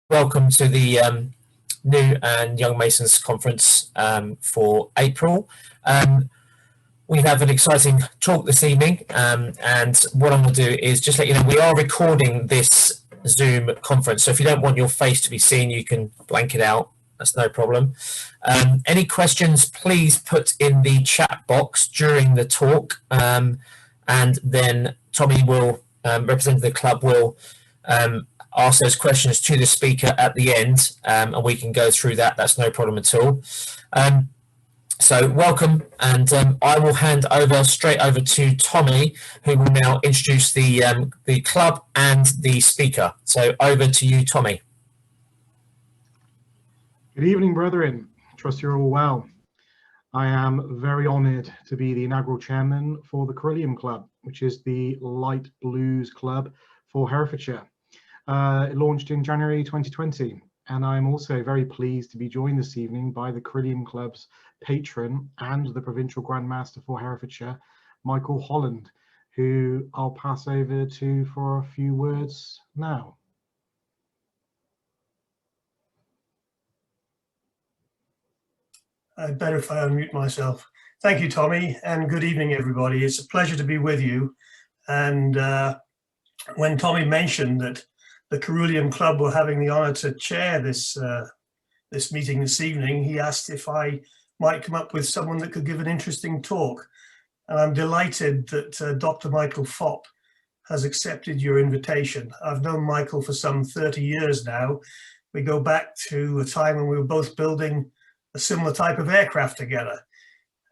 Welcome to the New and Young Masons Conference for April. We have an exciting talk this evening, and what I'm going to do is just let you know we are recording this Zoom conference, so if you don't want your face to be seen, you can blank it out. That's no problem. Any questions, please put in the chat box during the talk, and then Tommy will, representing the club, will ask those questions to the speaker at the end, and we can go through that. That's no problem at all. So welcome, and I will hand over straight over to Tommy, who will now introduce the club and the speaker. So over to you, Tommy. Good evening, brethren. Trust you're all well. I am very honoured to be the inaugural chairman for the Caeruleum Club, which is the light blues club for Herefordshire. It launched in January 2020, and I'm also very pleased to be joined this evening by the Caeruleum Club's patron and the Provincial Grand Master for Herefordshire, Michael Holland, who I'll pass over to for a few words now. I'd better if I unmute myself. Thank you, Tommy, and good evening, everybody. It's a pleasure to be with you. And when Tommy mentioned that the Caeruleum Club were having the honour to chair this this meeting this evening, he asked if I might come up with someone that could give an interesting talk. And I'm delighted that Dr. Michael Fopp has accepted your invitation. I've known Michael for some 30 years now. We go back to a time when we were both building a similar type of aircraft together.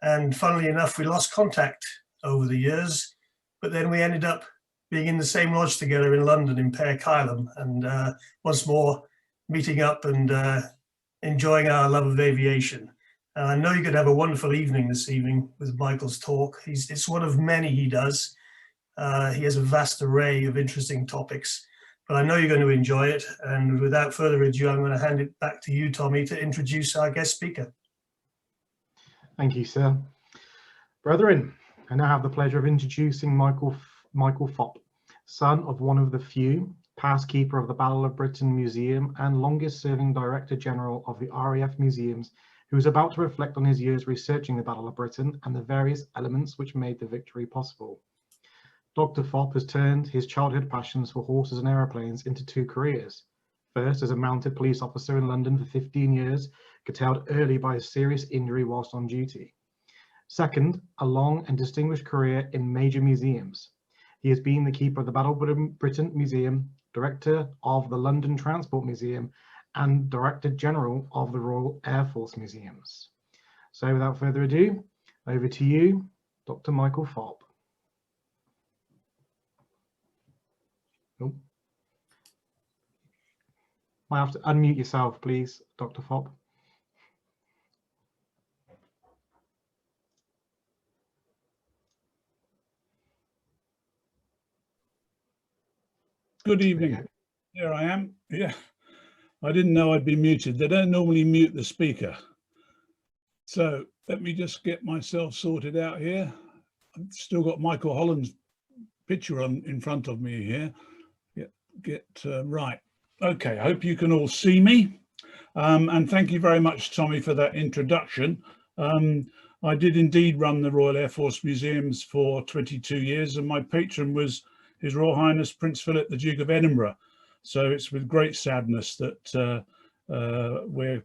And funnily enough, we lost contact over the years, but then we ended up being in the same lodge together in London in Caeruleum, and once more meeting up and enjoying our love of aviation. And I know you're going to have a wonderful evening this evening with Michael's talk. It's one of many he does. He has a vast array of interesting topics, but I know you're going to enjoy it. And without further ado, I'm going to hand it back to you, Tommy, to introduce our guest speaker. Thank you, sir. Brethren, I now have the pleasure of introducing Michael Fopp, son of one of the few, past keeper of the Battle of Britain Museum and longest serving Director General of the RAF Museums, who is about to reflect on his years researching the Battle of Britain and the various elements which made the victory possible. Dr. Fopp has turned his childhood passions for horses and aeroplanes into two careers. First, as a mounted police officer in London for 15 years, curtailed early by a serious injury whilst on duty. Second, a long and distinguished career in major museums. He has been the keeper of the Battle of Britain Museum, Director of the London Transport Museum, and Director General of the Royal Air Force Museums. So without further ado, over to you, Dr. Michael Fopp. Oh. Might have to unmute yourself, please, Dr. Fopp. Good evening. Here I am. Yeah, I didn't know I'd be muted. They don't normally mute the speaker. So let me just get myself sorted out here. I've still got Michael Holland's picture on in front of me here. Right. Okay, I hope you can all see me. And thank you very much, Tommy, for that introduction. I did indeed run the Royal Air Force Museums for 22 years, and my patron was His Royal Highness Prince Philip, the Duke of Edinburgh. So it's with great sadness that we're,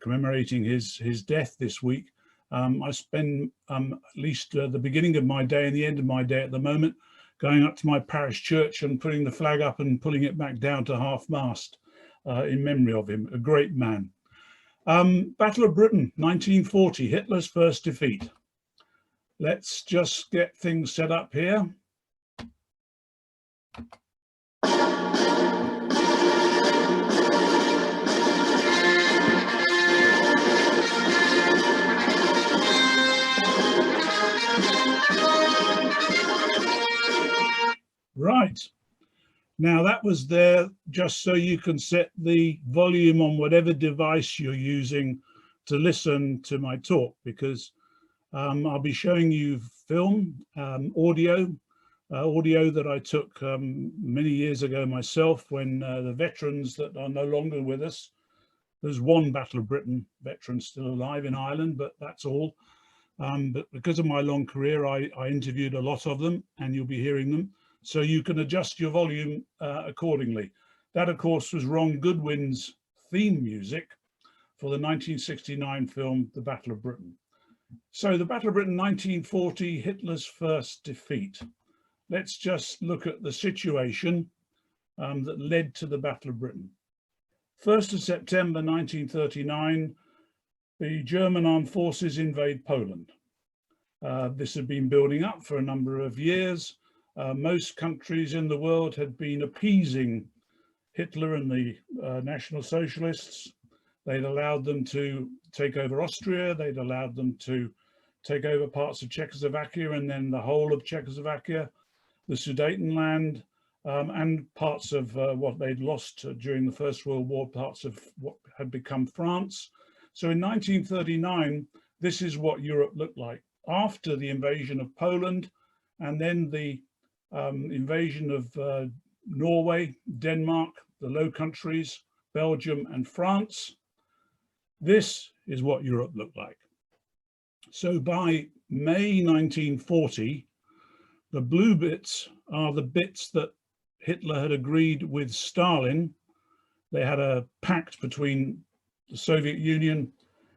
commemorating his death this week. I spend at least the beginning of my day and the end of my day at the moment going up to my parish church and putting the flag up and pulling it back down to half-mast in memory of him, a great man. Battle of Britain, 1940, Hitler's first defeat. Let's just get things set up here. Right, now that was there just so you can set the volume on whatever device you're using to listen to my talk, because I'll be showing you film, audio, audio that I took many years ago myself when the veterans that are no longer with us, there's one Battle of Britain veteran still alive in Ireland, but that's all. But because of my long career, I interviewed a lot of them, and you'll be hearing them. So you can adjust your volume accordingly. That, of course, was Ron Goodwin's theme music for the 1969 film, The Battle of Britain. So the Battle of Britain, 1940, Hitler's first defeat. Let's just look at the situation that led to the Battle of Britain. 1st of September 1939, the German armed forces invade Poland. This had been building up for a number of years. Most countries in the world had been appeasing Hitler and the National Socialists. They'd allowed them to take over Austria. They'd allowed them to take over parts of Czechoslovakia and then the whole of Czechoslovakia, the Sudetenland, and parts of what they'd lost during the First World War, parts of what had become France. So in 1939, this is what Europe looked like after the invasion of Poland and then the invasion of Norway, Denmark, the Low Countries, Belgium and France. This is what Europe looked like. So by May 1940, the blue bits are the bits that Hitler had agreed with Stalin. They had a pact between the Soviet Union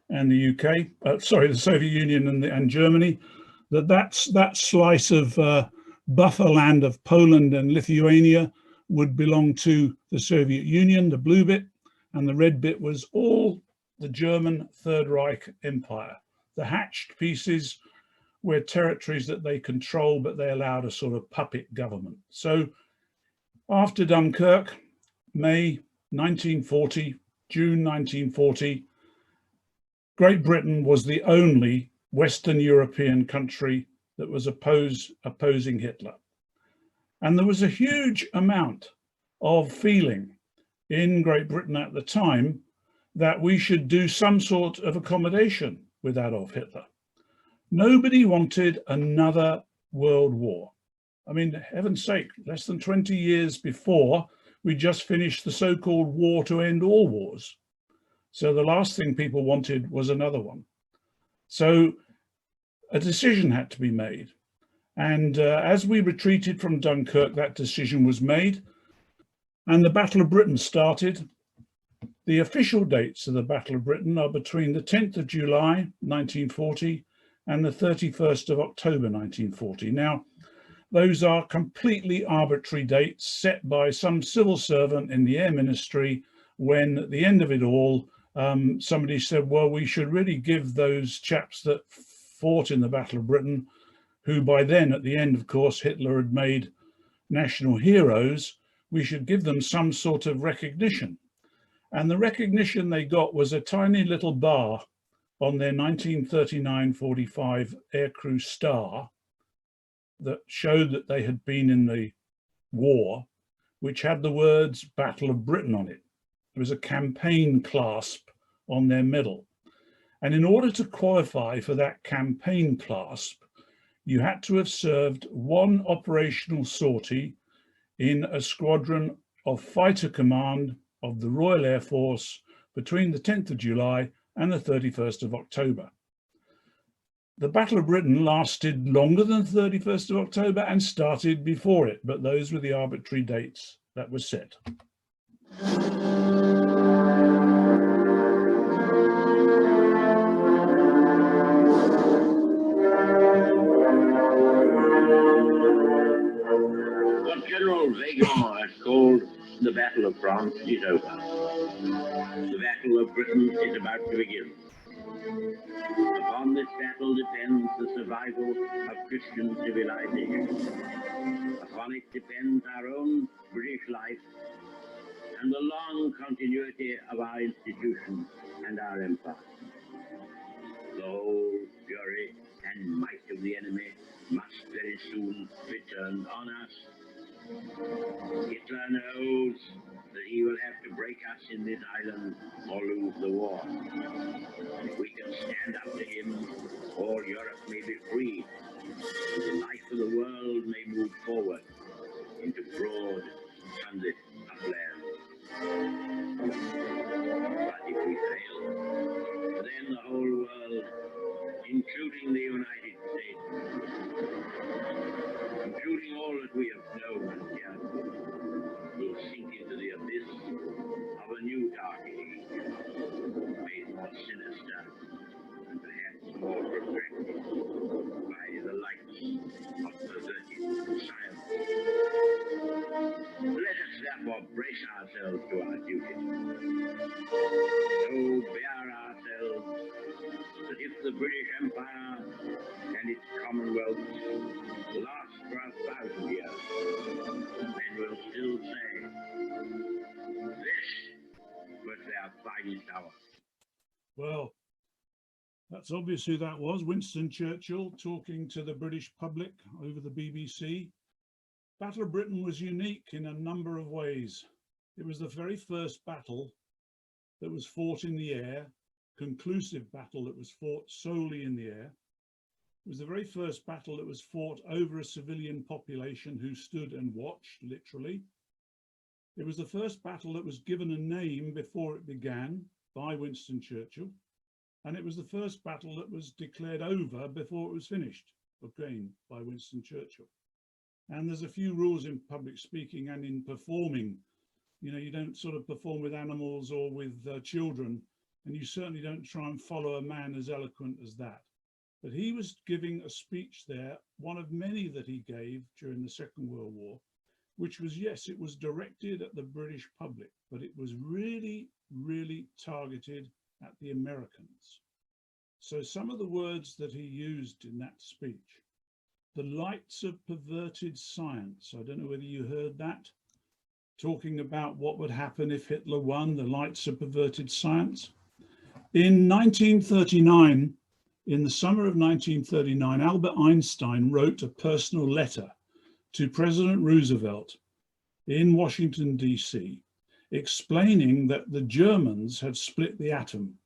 and the UK, the Soviet Union and Germany, that slice of buffer land of Poland and Lithuania would belong to the Soviet Union, the blue bit, and the red bit was all the German Third Reich Empire. The hatched pieces were territories that they control, but they allowed a sort of puppet government. So after Dunkirk, May 1940, June 1940, Great Britain was the only Western European country that was opposing Hitler. And there was a huge amount of feeling in Great Britain at the time that we should do some sort of accommodation with Adolf Hitler. Nobody wanted another world war. I mean, heaven's sake, less than 20 years before, we just finished the so-called war to end all wars. So the last thing people wanted was another one. So a decision had to be made. And as we retreated from Dunkirk, that decision was made and the Battle of Britain started. The official dates of the Battle of Britain are between the 10th of July, 1940 and the 31st of October, 1940. Now, those are completely arbitrary dates set by some civil servant in the Air Ministry when at the end of it all, somebody said, well, we should really give those chaps that fought in the Battle of Britain, who by then at the end, of course, Hitler had made national heroes, we should give them some sort of recognition. And the recognition they got was a tiny little bar on their 1939-45 Aircrew Star that showed that they had been in the war, which had the words Battle of Britain on it. There was a campaign clasp on their medal. And in order to qualify for that campaign clasp, you had to have served one operational sortie in a squadron of fighter command of the Royal Air Force between the 10th of July and the 31st of October. The Battle of Britain lasted longer than 31st of October and started before it, but those were the arbitrary dates that were set. What General Weygand has called the Battle of France is over. The Battle of Britain is about to begin. Upon this battle depends the survival of Christian civilization. Upon it depends our own British life and the long continuity of our institutions and our empire. The whole fury and might of the enemy must very soon be turned on us. Hitler knows that he will have to break us in this island or lose the war. If we can stand up to him, all Europe may be free the life of the world may move forward into broad transit upland. But if we fail, then the whole world, including the United States, including all that we have known and cared for, will sink into the abyss of a new dark age, made more sinister and perhaps more protracted by the lights of perverted science. Let us therefore brace ourselves to our duty. So bear ourselves that if the British Empire and its Commonwealth last for 1,000 years, men will still say, this was their finest hour. Well, that's obvious who that was. Winston Churchill talking to the British public over the BBC. Battle of Britain was unique in a number of ways. It was the very first battle that was fought in the air, conclusive battle that was fought solely in the air. It was the very first battle that was fought over a civilian population who stood and watched, literally. It was the first battle that was given a name before it began by Winston Churchill. And it was the first battle that was declared over before it was finished, again, by Winston Churchill. And there's a few rules in public speaking and in performing. You know, you don't sort of perform with animals or with children, and you certainly don't try and follow a man as eloquent as that. But he was giving a speech there, one of many that he gave during the Second World War, which was, yes, it was directed at the British public, but it was really, really targeted at the Americans. So some of the words that he used in that speech, the lights of perverted science, I don't know whether you heard that, talking about what would happen if Hitler won, the lights of perverted science. In 1939, in the summer of 1939, Albert Einstein wrote a personal letter to President Roosevelt in Washington, D.C., explaining that the Germans had split the atom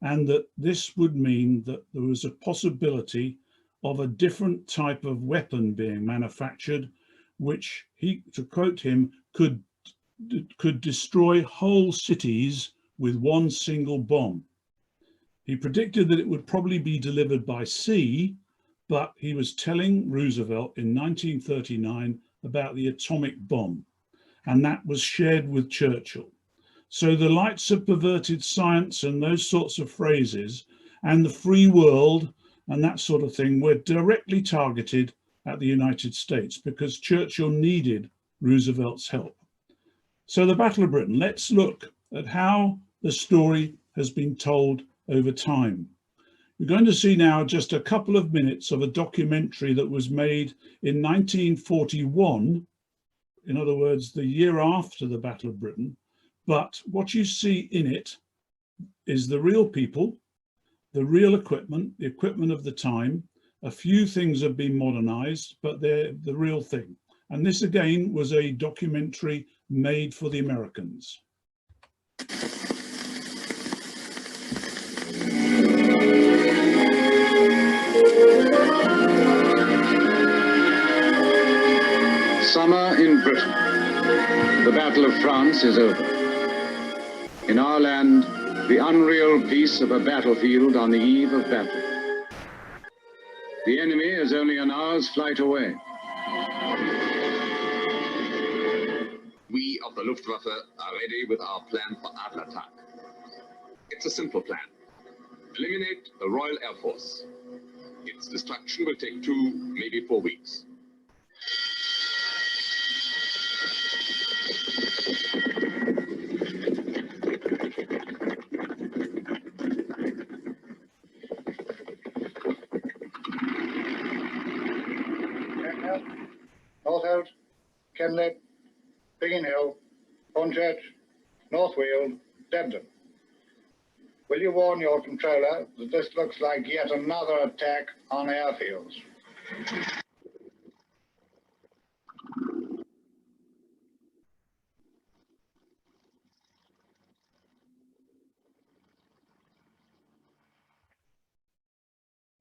and that this would mean that there was a possibility of a different type of weapon being manufactured, which he, to quote him, could destroy whole cities with one single bomb. He predicted that it would probably be delivered by sea, but he was telling Roosevelt in 1939 about the atomic bomb, and that was shared with Churchill. So the lights of perverted science and those sorts of phrases and the free world and that sort of thing were directly targeted at the United States because Churchill needed Roosevelt's help. So the Battle of Britain, let's look at how the story has been told over time. We're going to see now just a couple of minutes of a documentary that was made in 1941, in other words, the year after the Battle of Britain. But what you see in it is the real people, the real equipment, the equipment of the time. A few things have been modernized, but they're the real thing. And this again was a documentary made for the Americans. Summer in Britain. The Battle of France is over. In our land, the unreal peace of a battlefield on the eve of battle. The enemy is only an hour's flight away. We of the Luftwaffe are ready with our plan for Adler attack. It's a simple plan. Eliminate the Royal Air Force. Its destruction will take 2, maybe 4 weeks. Northout, Kenlet, Biggin Hill, Hornchurch, North Weald, Debden. Will you warn your controller that this looks like yet another attack on airfields?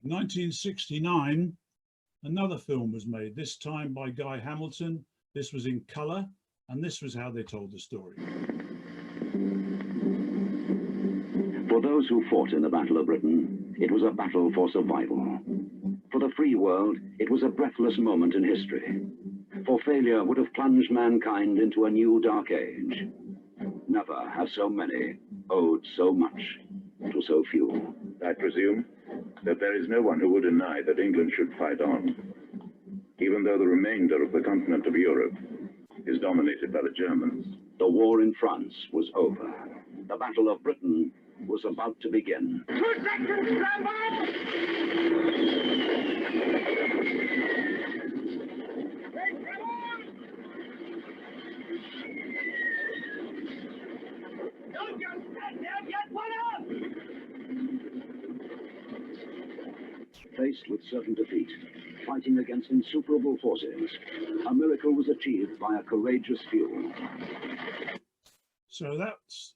In 1969, another film was made, this time by Guy Hamilton. This was in colour, and this was how they told the story. For those who fought in the Battle of Britain, it was a battle for survival. For the free world, it was a breathless moment in history. For failure would have plunged mankind into a new dark age. Never have so many owed so much to so few. I presume that there is no one who would deny that England should fight on, even though the remainder of the continent of Europe is dominated by the Germans. The war in France was over. The Battle of Britain was about to begin. 2 seconds, stand by! Don't just stand there, get one up! Faced with certain defeat, fighting against insuperable forces, a miracle was achieved by a courageous few. So that's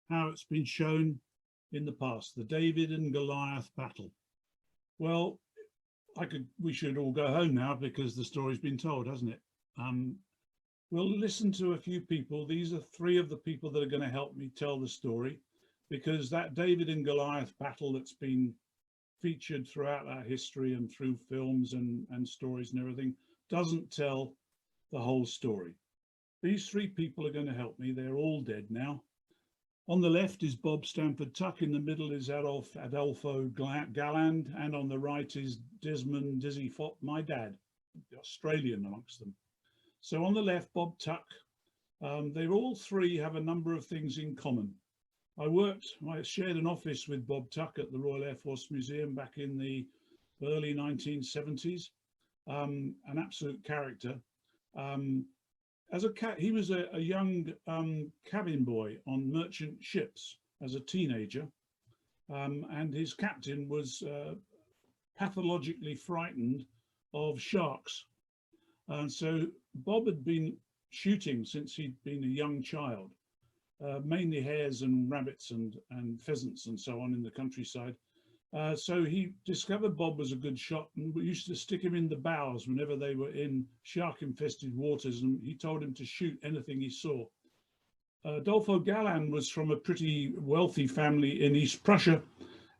how it's been shown in the past, the David and Goliath battle. Well, we should all go home now because the story's been told, hasn't it? We'll listen to a few people. These are 3 of the people that are going to help me tell the story, because that David and Goliath battle that's been featured throughout our history and through films and stories and everything doesn't tell the whole story. These 3 people are going to help me. They're all dead now. On the left is Bob Stamford Tuck, in the middle is Adolfo Galland, and on the right is Desmond Dizzy Fopp, my dad, the Australian amongst them. So on the left, Bob Tuck, they all 3 have a number of things in common. I shared an office with Bob Tuck at the Royal Air Force Museum back in the early 1970s, an absolute character. He was a young cabin boy on merchant ships as a teenager, and his captain was pathologically frightened of sharks. And so Bob had been shooting since he'd been a young child, mainly hares and rabbits and pheasants and so on in the countryside. So he discovered Bob was a good shot, and we used to stick him in the bows whenever they were in shark-infested waters, and he told him to shoot anything he saw. Adolfo Galland was from a pretty wealthy family in East Prussia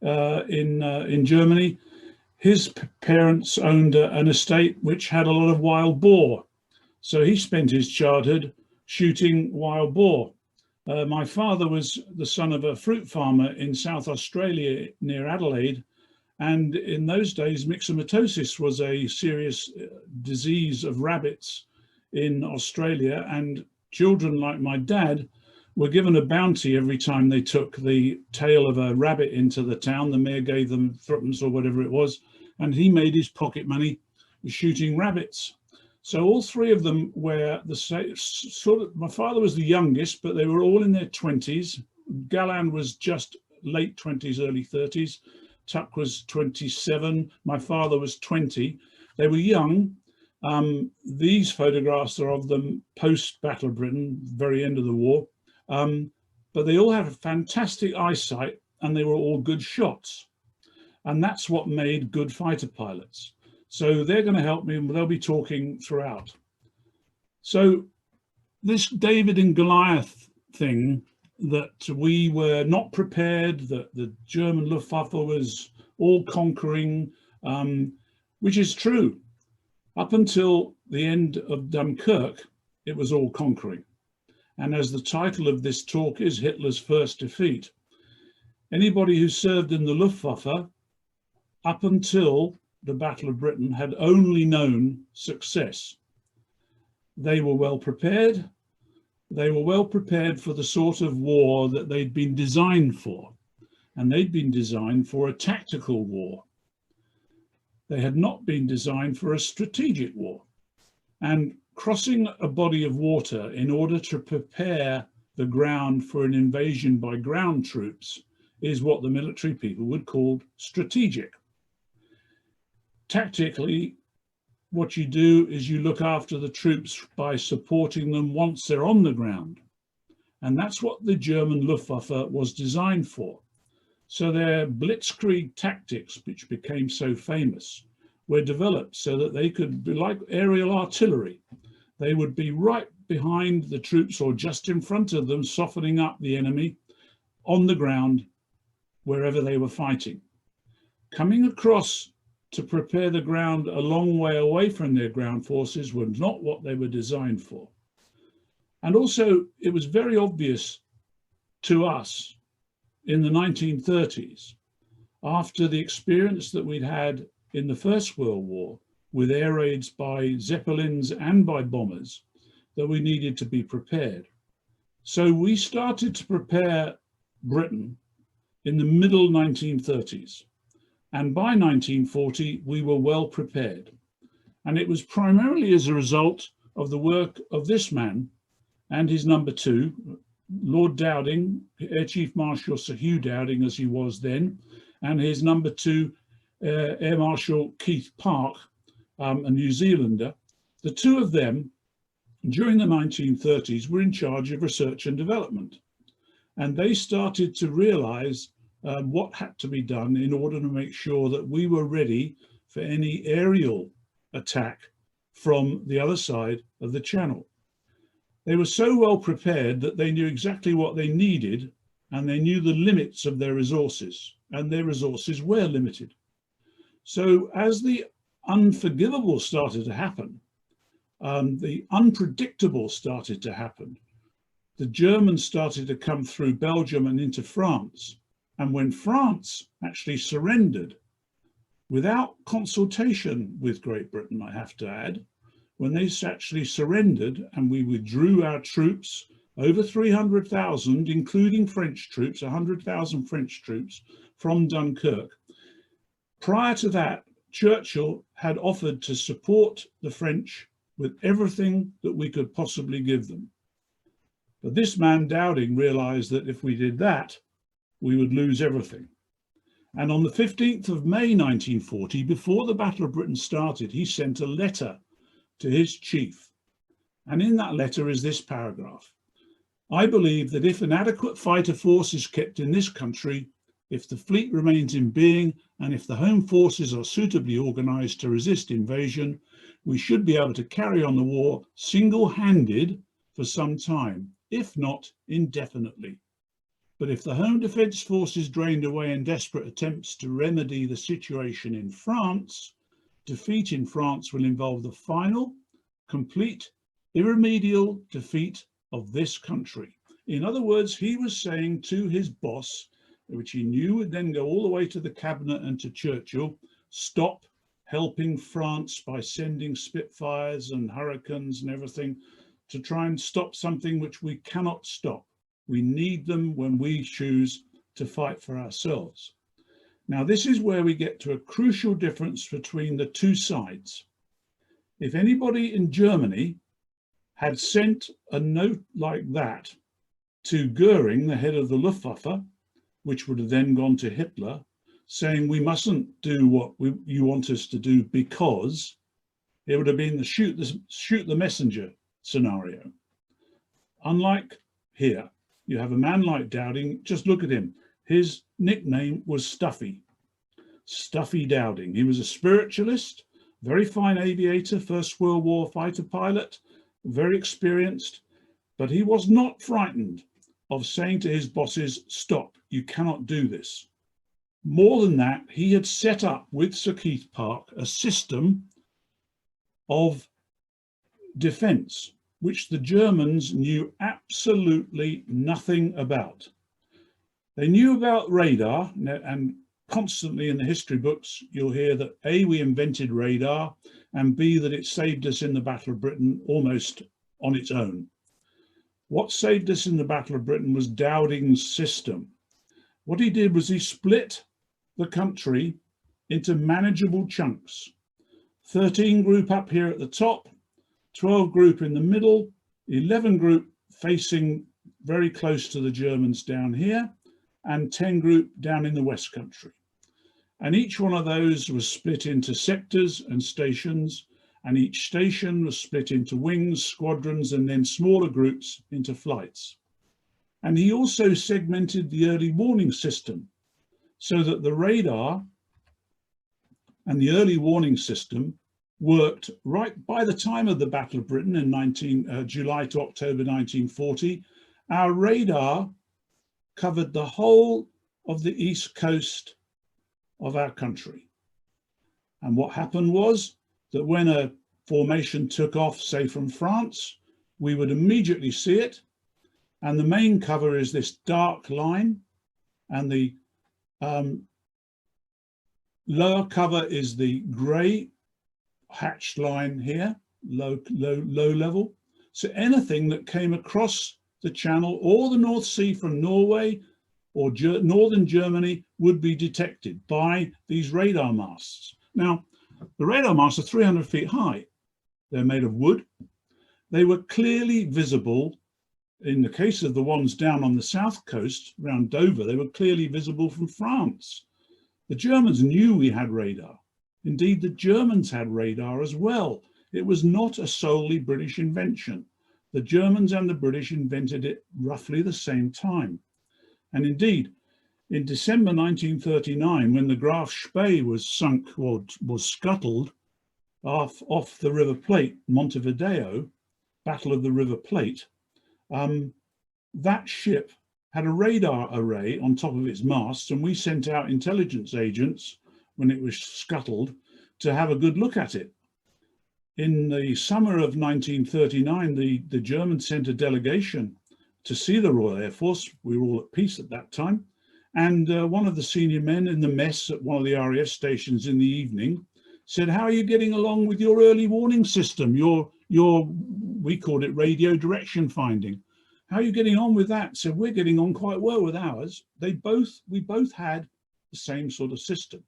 in Germany. His parents owned an estate which had a lot of wild boar, so he spent his childhood shooting wild boar. My father was the son of a fruit farmer in South Australia near Adelaide, and in those days myxomatosis was a serious disease of rabbits in Australia, and children like my dad were given a bounty every time they took the tail of a rabbit into the town. The mayor gave them threepence or whatever it was, and he made his pocket money shooting rabbits. So all 3 of them were the same sort of. My father was the youngest, but they were all in their 20s. Galland was just late 20s, early 30s. Tuck was 27. My father was 20. They were young. These photographs are of them post-Battle of Britain, very end of the war. But they all had fantastic eyesight, and they were all good shots. And that's what made good fighter pilots. So they're going to help me, and they'll be talking throughout. So this David and Goliath thing, that we were not prepared, that the German Luftwaffe was all conquering, which is true. Up until the end of Dunkirk, it was all conquering. And as the title of this talk is Hitler's First Defeat, anybody who served in the Luftwaffe up until the Battle of Britain had only known success. They were well prepared. They were well prepared for the sort of war that they'd been designed for. And they'd been designed for a tactical war. They had not been designed for a strategic war. And crossing a body of water in order to prepare the ground for an invasion by ground troops is what the military people would call strategic. Tactically, what you do is you look after the troops by supporting them once they're on the ground. And that's what the German Luftwaffe was designed for. So their blitzkrieg tactics, which became so famous, were developed so that they could be like aerial artillery. They would be right behind the troops or just in front of them, softening up the enemy on the ground wherever they were fighting. Coming across to prepare the ground a long way away from their ground forces was not what they were designed for. And also, it was very obvious to us in the 1930s, after the experience that we'd had in the First World War with air raids by Zeppelins and by bombers, that we needed to be prepared. So we started to prepare Britain in the middle 1930s. And by 1940, we were well prepared. And it was primarily as a result of the work of this man and his number two, Lord Dowding, Air Chief Marshal Sir Hugh Dowding, as he was then, and his number two, Air Marshal Keith Park, a New Zealander. The two of them, during the 1930s, were in charge of research and development. And they started to realize what had to be done in order to make sure that we were ready for any aerial attack from the other side of the channel. They were so well prepared that they knew exactly what they needed, and they knew the limits of their resources, and their resources were limited. So as the unforgivable started to happen, the unpredictable started to happen, the Germans started to come through Belgium and into France. And when France actually surrendered, without consultation with Great Britain, I have to add, when they actually surrendered and we withdrew our troops, over 300,000, including French troops, 100,000 French troops from Dunkirk. Prior to that, Churchill had offered to support the French with everything that we could possibly give them. But this man, Dowding, realized that if we did that, we would lose everything. And on the 15th of May 1940, before the Battle of Britain started, he sent a letter to his chief. And in that letter is this paragraph: I believe that if an adequate fighter force is kept in this country, if the fleet remains in being, and if the home forces are suitably organized to resist invasion, we should be able to carry on the war single-handed for some time, if not indefinitely. But if the home defence force is drained away in desperate attempts to remedy the situation in France, defeat in France will involve the final, complete, irremediable defeat of this country. In other words, he was saying to his boss, which he knew would then go all the way to the cabinet and to Churchill, stop helping France by sending Spitfires and Hurricanes and everything to try and stop something which we cannot stop. We need them when we choose to fight for ourselves. Now, this is where we get to a crucial difference between the two sides. If anybody in Germany had sent a note like that to Goering, the head of the Luftwaffe, which would have then gone to Hitler, saying we mustn't do what you want us to do because, it would have been the shoot the messenger scenario. Unlike here, you have a man like Dowding. Just look at him. His nickname was Stuffy. Stuffy Dowding. He was a spiritualist, very fine aviator, First World War fighter pilot, very experienced, but he was not frightened of saying to his bosses, stop, you cannot do this. More than that, he had set up with Sir Keith Park a system of defense, which the Germans knew absolutely nothing about. They knew about radar, and constantly in the history books, you'll hear that A, we invented radar, and B, that it saved us in the Battle of Britain almost on its own. What saved us in the Battle of Britain was Dowding's system. What he did was he split the country into manageable chunks. 13 group up here at the top, 12 group in the middle, 11 group facing very close to the Germans down here, and 10 group down in the West Country. And each one of those was split into sectors and stations, and each station was split into wings, squadrons, and then smaller groups into flights. And he also segmented the early warning system so that the radar and the early warning system worked right by the time of the Battle of Britain in July to October 1940. Our radar covered the whole of the east coast of our country. And what happened was that when a formation took off, say from France, we would immediately see it. And the main cover is this dark line, and the lower cover is the grey hatched line here, low level. So anything that came across the Channel or the North Sea from Norway or northern Germany would be detected by these radar masts. Now, the radar masts are 300 feet high. They're made of wood. They were clearly visible. In the case of the ones down on the south coast around Dover, they were clearly visible from France. The Germans knew we had radar. Indeed, the Germans had radar as well. It was not a solely British invention. The Germans and the British invented it roughly the same time. And indeed, in December 1939, when the Graf Spee was sunk or was scuttled off the River Plate, Montevideo, Battle of the River Plate, that ship had a radar array on top of its masts, and we sent out intelligence agents when it was scuttled to have a good look at it. In the summer of 1939, the Germans sent a delegation to see the Royal Air Force. We were all at peace at that time. And one of the senior men in the mess at one of the RAF stations in the evening said, "How are you getting along with your early warning system? We called it radio direction finding. How are you getting on with that?" So we're getting on quite well with ours. We both had the same sort of system.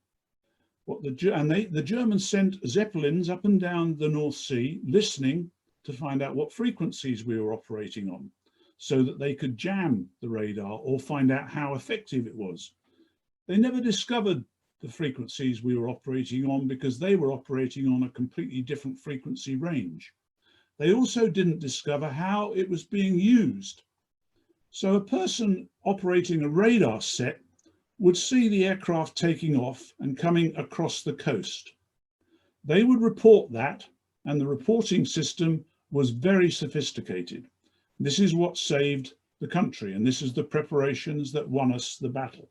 The Germans sent Zeppelins up and down the North Sea, listening to find out what frequencies we were operating on, so that they could jam the radar or find out how effective it was. They never discovered the frequencies we were operating on because they were operating on a completely different frequency range. They also didn't discover how it was being used. So a person operating a radar set would see the aircraft taking off and coming across the coast. They would report that, and the reporting system was very sophisticated. This is what saved the country, and this is the preparations that won us the battle.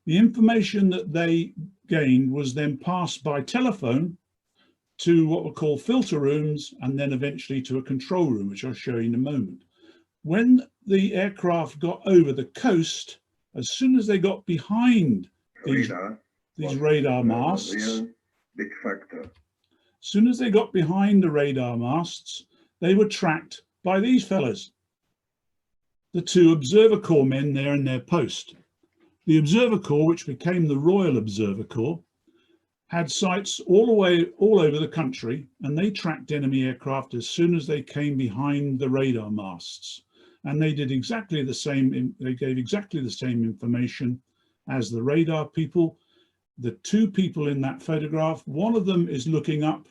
The information that they gained was then passed by telephone to what were called filter rooms, and then eventually to a control room, which I'll show you in a moment. When the aircraft got over the coast, as soon as they got behind these radar masts, big factor. As soon as they got behind the radar masts, they were tracked by these fellas, the two Observer Corps men there in their post. The Observer Corps, which became the Royal Observer Corps, had sites all over the country, and they tracked enemy aircraft as soon as they came behind the radar masts. And they did exactly the same, they gave exactly the same information as the radar people. The two people in that photograph, one of them is looking up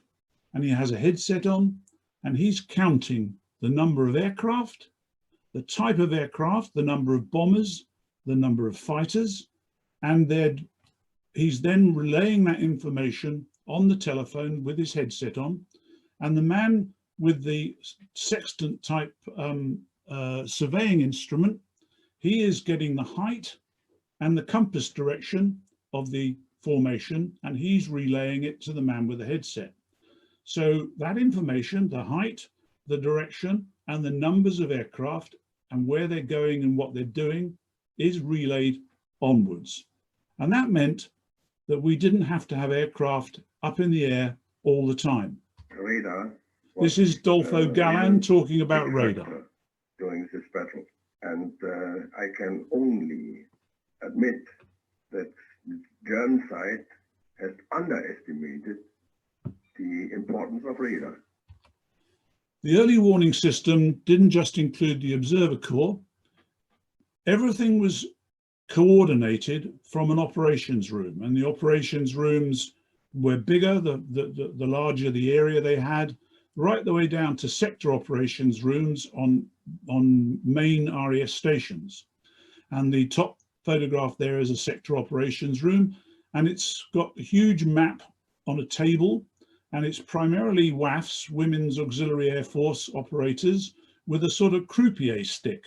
and he has a headset on, and he's counting the number of aircraft, the type of aircraft, the number of bombers, the number of fighters, and he's then relaying that information on the telephone with his headset on. And the man with the sextant type surveying instrument, he is getting the height and the compass direction of the formation, and he's relaying it to the man with the headset. So that information, the height, the direction, and the numbers of aircraft and where they're going and what they're doing is relayed onwards. And that meant that we didn't have to have aircraft up in the air all the time. Radar. This is Dolfo Galland talking about radar. During this battle. And I can only admit that the German side has underestimated the importance of radar. The early warning system didn't just include the Observer Corps. Everything was coordinated from an operations room, and the operations rooms were bigger, the larger the area they had, right the way down to sector operations rooms on main RAF stations. And the top photograph there is a sector operations room, and it's got a huge map on a table, and it's primarily WAFs, Women's Auxiliary Air Force operators, with a sort of croupier stick.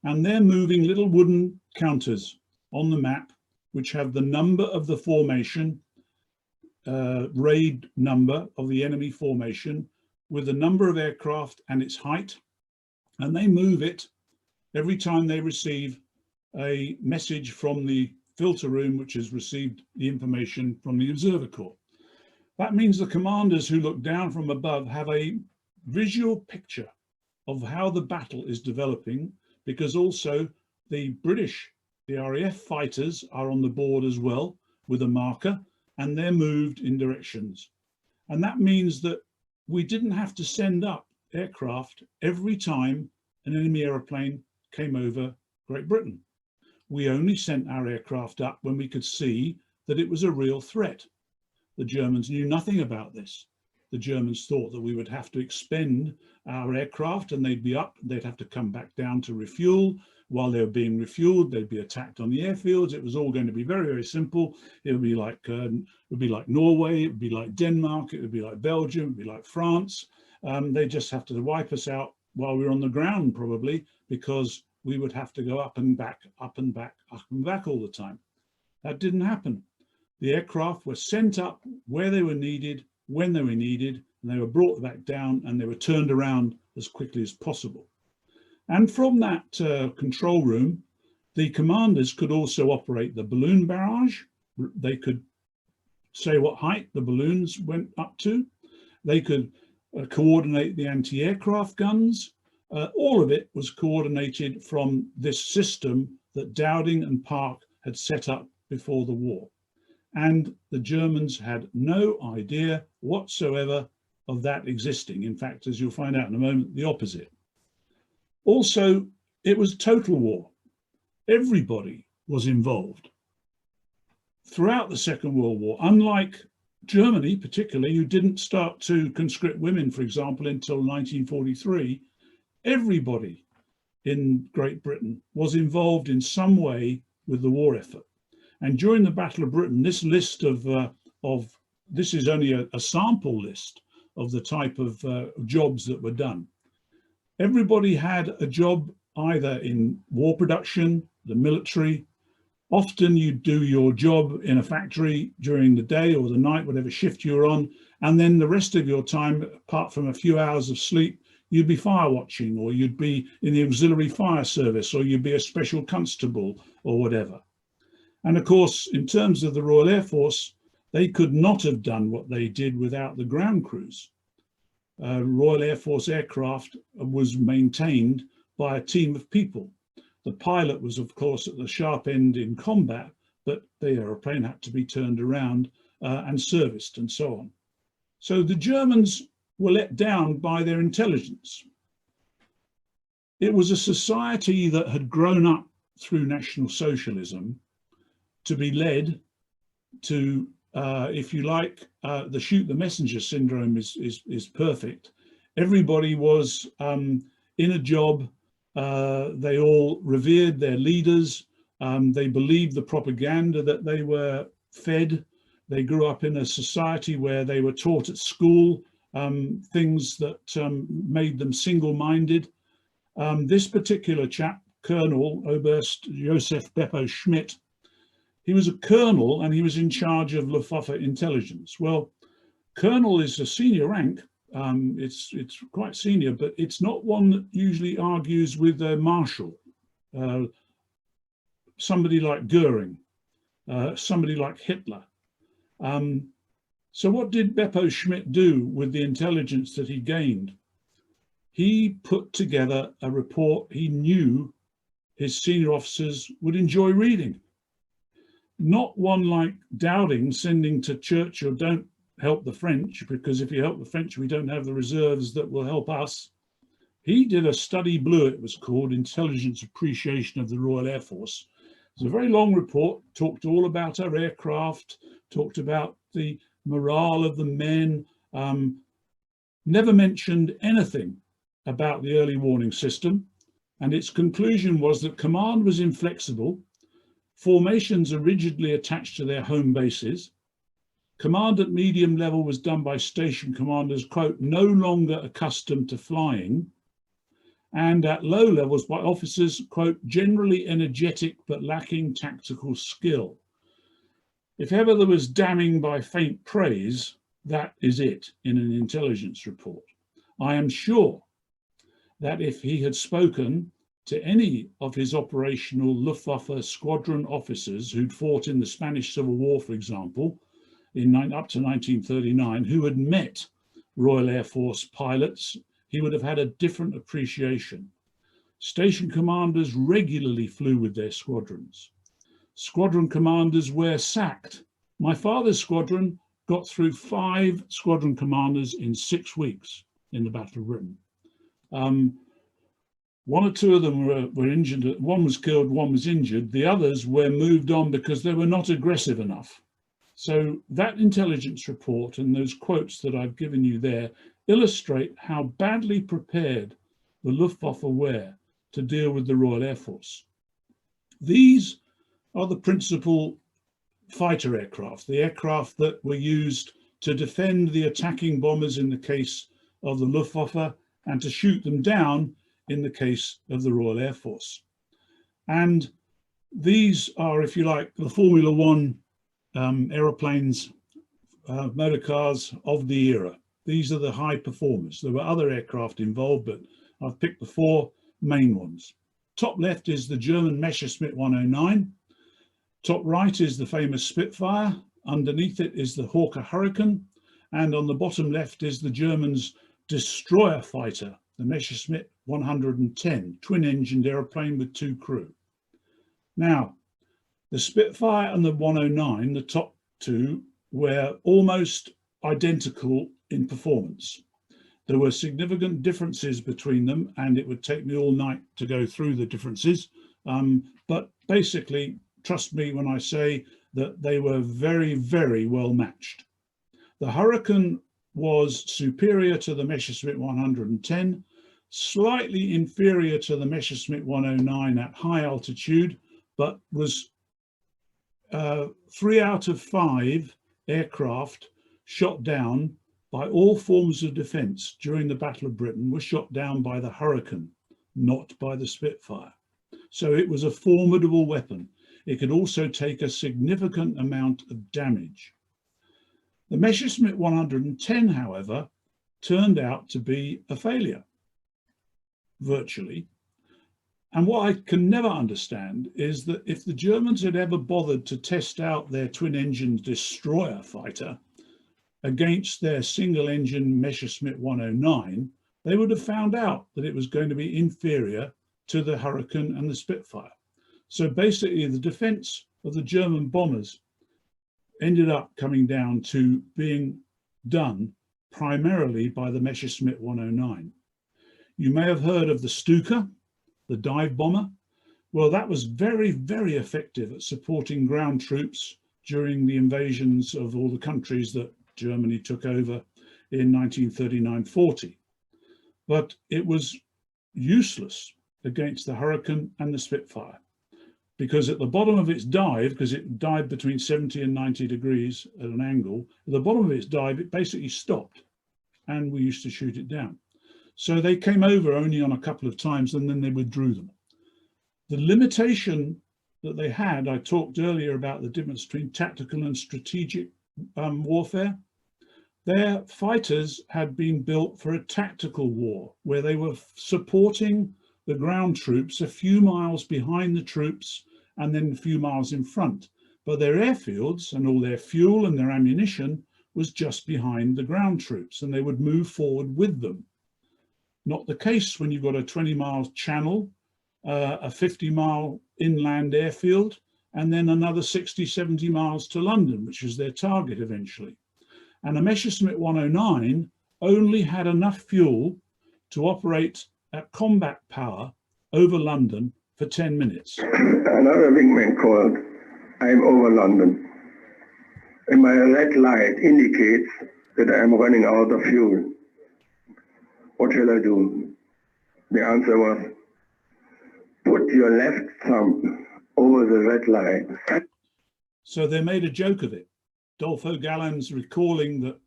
And they're moving little wooden counters on the map, which have the number of the formation, raid number of the enemy formation, with the number of aircraft and its height. And they move it every time they receive a message from the filter room, which has received the information from the observer corps. That means the commanders who look down from above have a visual picture of how the battle is developing, because also the British, the RAF fighters are on the board as well with a marker, and they're moved in directions. And that means that we didn't have to send up aircraft every time an enemy aeroplane came over Great Britain. We only sent our aircraft up when we could see that it was a real threat. The Germans knew nothing about this. The Germans thought that we would have to expend our aircraft and they'd be up, they'd have to come back down to refuel. While they were being refueled, they'd be attacked on the airfields. It was all going to be very, very simple. It would be like Norway, it would be like Denmark, it would be like Belgium, it would be like France. They just have to wipe us out while we were on the ground, probably, because we would have to go up and back, up and back, up and back all the time. That didn't happen. The aircraft were sent up where they were needed, when they were needed, and they were brought back down and they were turned around as quickly as possible. And from that control room, the commanders could also operate the balloon barrage. They could say what height the balloons went up to. They could coordinate the anti-aircraft guns. All of it was coordinated from this system that Dowding and Park had set up before the war. And the Germans had no idea whatsoever of that existing. In fact, as you'll find out in a moment, the opposite. Also, it was total war. Everybody was involved. Throughout the Second World War, unlike Germany particularly, who didn't start to conscript women, for example, until 1943, everybody in Great Britain was involved in some way with the war effort. And during the Battle of Britain, this list of this is only a sample list of the type of jobs that were done. Everybody had a job either in war production, the military. Often you'd do your job in a factory during the day or the night, whatever shift you were on. And then the rest of your time, apart from a few hours of sleep, you'd be fire watching, or you'd be in the auxiliary fire service, or you'd be a special constable or whatever. And of course, in terms of the Royal Air Force, they could not have done what they did without the ground crews. Royal Air Force aircraft was maintained by a team of people. The pilot was, of course, at the sharp end in combat, but the aeroplane had to be turned around and serviced and so on. So the Germans were let down by their intelligence. It was a society that had grown up through National Socialism to be led to, if you like, the shoot the messenger syndrome is perfect. Everybody was in a job. They all revered their leaders. They believed the propaganda that they were fed. They grew up in a society where they were taught at school things that made them single-minded. This particular chap, Colonel Oberst Josef Beppo Schmidt, he was a colonel and he was in charge of Luftwaffe Intelligence. Well, colonel is a senior rank. It's quite senior, but it's not one that usually argues with a marshal. Somebody like Goering, somebody like Hitler. So what did Beppo Schmidt do with the intelligence that he gained? He put together a report he knew his senior officers would enjoy reading. Not one like Dowding sending to Churchill, don't help the French, because if you help the French, we don't have the reserves that will help us. He did a study blue, it was called, Intelligence Appreciation of the Royal Air Force. It's a very long report, talked all about our aircraft, talked about the morale of the men, never mentioned anything about the early warning system. And its conclusion was that command was inflexible, formations are rigidly attached to their home bases, Command at medium level was done by station commanders, quote, no longer accustomed to flying, and at low levels by officers, quote, generally energetic but lacking tactical skill. If ever there was damning by faint praise, that is it in an intelligence report. I am sure that if he had spoken to any of his operational Luftwaffe squadron officers who'd fought in the Spanish Civil War, for example, up to 1939, who had met Royal Air Force pilots, he would have had a different appreciation. Station commanders regularly flew with their squadrons. Squadron commanders were sacked. My father's squadron got through 5 squadron commanders in 6 weeks in the Battle of Britain. 1 or 2 of them were injured. 1 was killed, 1 was injured. The others were moved on because they were not aggressive enough. So that intelligence report and those quotes that I've given you there illustrate how badly prepared the Luftwaffe were to deal with the Royal Air Force. These are the principal fighter aircraft, the aircraft that were used to defend the attacking bombers in the case of the Luftwaffe and to shoot them down in the case of the Royal Air Force. And these are, if you like, the Formula One aeroplanes, motor cars of the era. These are the high performers. There were other aircraft involved, but I've picked the 4 main ones. Top left is the German Messerschmitt 109. Top right is the famous Spitfire. Underneath it is the Hawker Hurricane. And on the bottom left is the Germans' destroyer fighter, the Messerschmitt 110, twin-engined aeroplane with 2 crew. Now, the Spitfire and the 109, the top 2, were almost identical in performance. There were significant differences between them, and it would take me all night to go through the differences. But basically, trust me when I say that they were very, very well matched. The Hurricane was superior to the Messerschmitt 110, slightly inferior to the Messerschmitt 109 at high altitude, but was 3 out of 5 aircraft shot down by all forms of defence during the Battle of Britain were shot down by the Hurricane, not by the Spitfire. So it was a formidable weapon. It could also take a significant amount of damage. The Messerschmitt 110, however, turned out to be a failure, virtually. And what I can never understand is that if the Germans had ever bothered to test out their twin-engine destroyer fighter against their single-engine Messerschmitt 109, they would have found out that it was going to be inferior to the Hurricane and the Spitfire. So basically, the defense of the German bombers ended up coming down to being done primarily by the Messerschmitt 109. You may have heard of the Stuka, the dive bomber. Well, that was very, very effective at supporting ground troops during the invasions of all the countries that Germany took over in 1939-40. But it was useless against the Hurricane and the Spitfire, because at the bottom of its dive, because it dived between 70 and 90 degrees at an angle, at the bottom of its dive, it basically stopped, and we used to shoot it down. So they came over only on a couple of times, and then they withdrew them. The limitation that they had, I talked earlier about the difference between tactical and strategic warfare. Their fighters had been built for a tactical war, where they were supporting the ground troops a few miles behind the troops and then a few miles in front. But their airfields and all their fuel and their ammunition was just behind the ground troops, and they would move forward with them. Not the case when you've got a 20-mile channel, a 50-mile inland airfield, and then another 60, 70 miles to London, which is their target eventually. And a Messerschmitt 109 only had enough fuel to operate at combat power over London for 10 minutes. Another wingman called, I'm over London, and my red light indicates that I'm running out of fuel. What shall I do? The answer was, put your left thumb over the red light. So they made a joke of it. Adolfo Galland's recalling that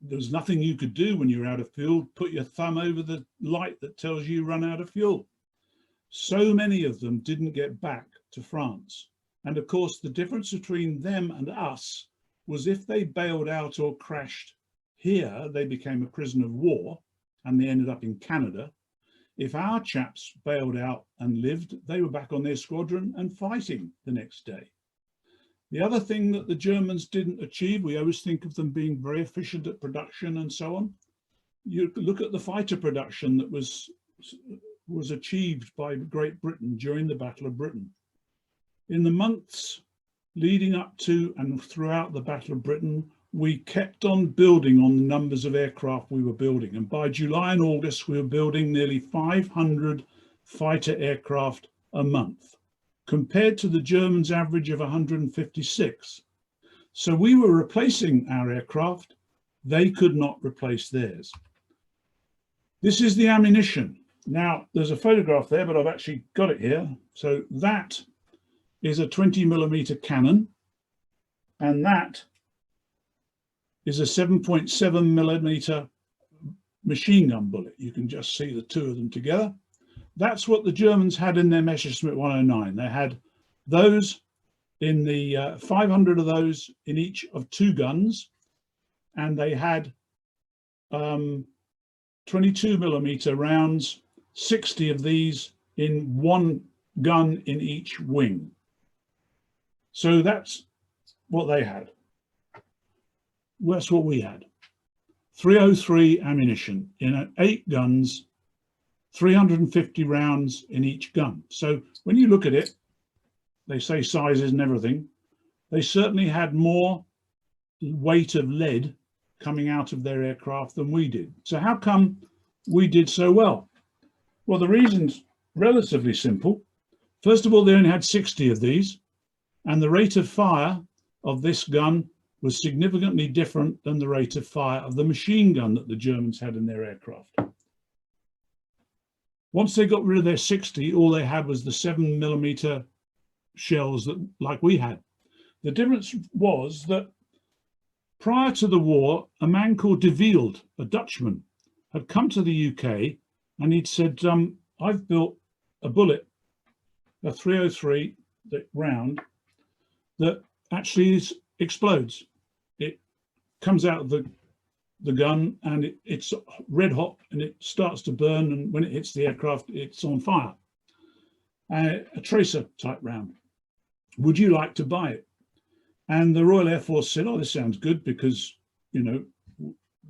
there's nothing you could do when you're out of fuel. Put your thumb over the light that tells you run out of fuel. So many of them didn't get back to France. And of course, the difference between them and us was if they bailed out or crashed here, they became a prisoner of war and they ended up in Canada. If our chaps bailed out and lived, they were back on their squadron and fighting the next day. The other thing that the Germans didn't achieve, we always think of them being very efficient at production and so on. You look at the fighter production that was achieved by Great Britain during the Battle of Britain. In the months leading up to and throughout the Battle of Britain, we kept on building on the numbers of aircraft we were building. And by July and August, we were building nearly 500 fighter aircraft a month, compared to the Germans' average of 156. So we were replacing our aircraft. They could not replace theirs. This is the ammunition. Now, there's a photograph there, but I've actually got it here. So that is a 20mm cannon, and that is a 7.7mm machine gun bullet. You can just see the two of them together. That's what the Germans had in their Messerschmitt 109. They had those in the 500 of those in each of two guns, and they had 22mm rounds, 60 of these in one gun in each wing. So that's what they had. That's what we had. 303 ammunition in 8 guns, 350 rounds in each gun. So when you look at it, they say sizes and everything. They certainly had more weight of lead coming out of their aircraft than we did. So how come we did so well? Well, the reason's relatively simple. First of all, they only had 60 of these, and the rate of fire of this gun was significantly different than the rate of fire of the machine gun that the Germans had in their aircraft. Once they got rid of their 60, all they had was the 7mm shells that, like we had. The difference was that prior to the war, a man called De Wield, a Dutchman, had come to the UK and he'd said, I've built a bullet, a 303 round, that actually explodes. It comes out of the gun and it's red hot and it starts to burn, and when it hits the aircraft, it's on fire. A tracer type round. Would you like to buy it? And the Royal Air Force said, oh, this sounds good, because, you know,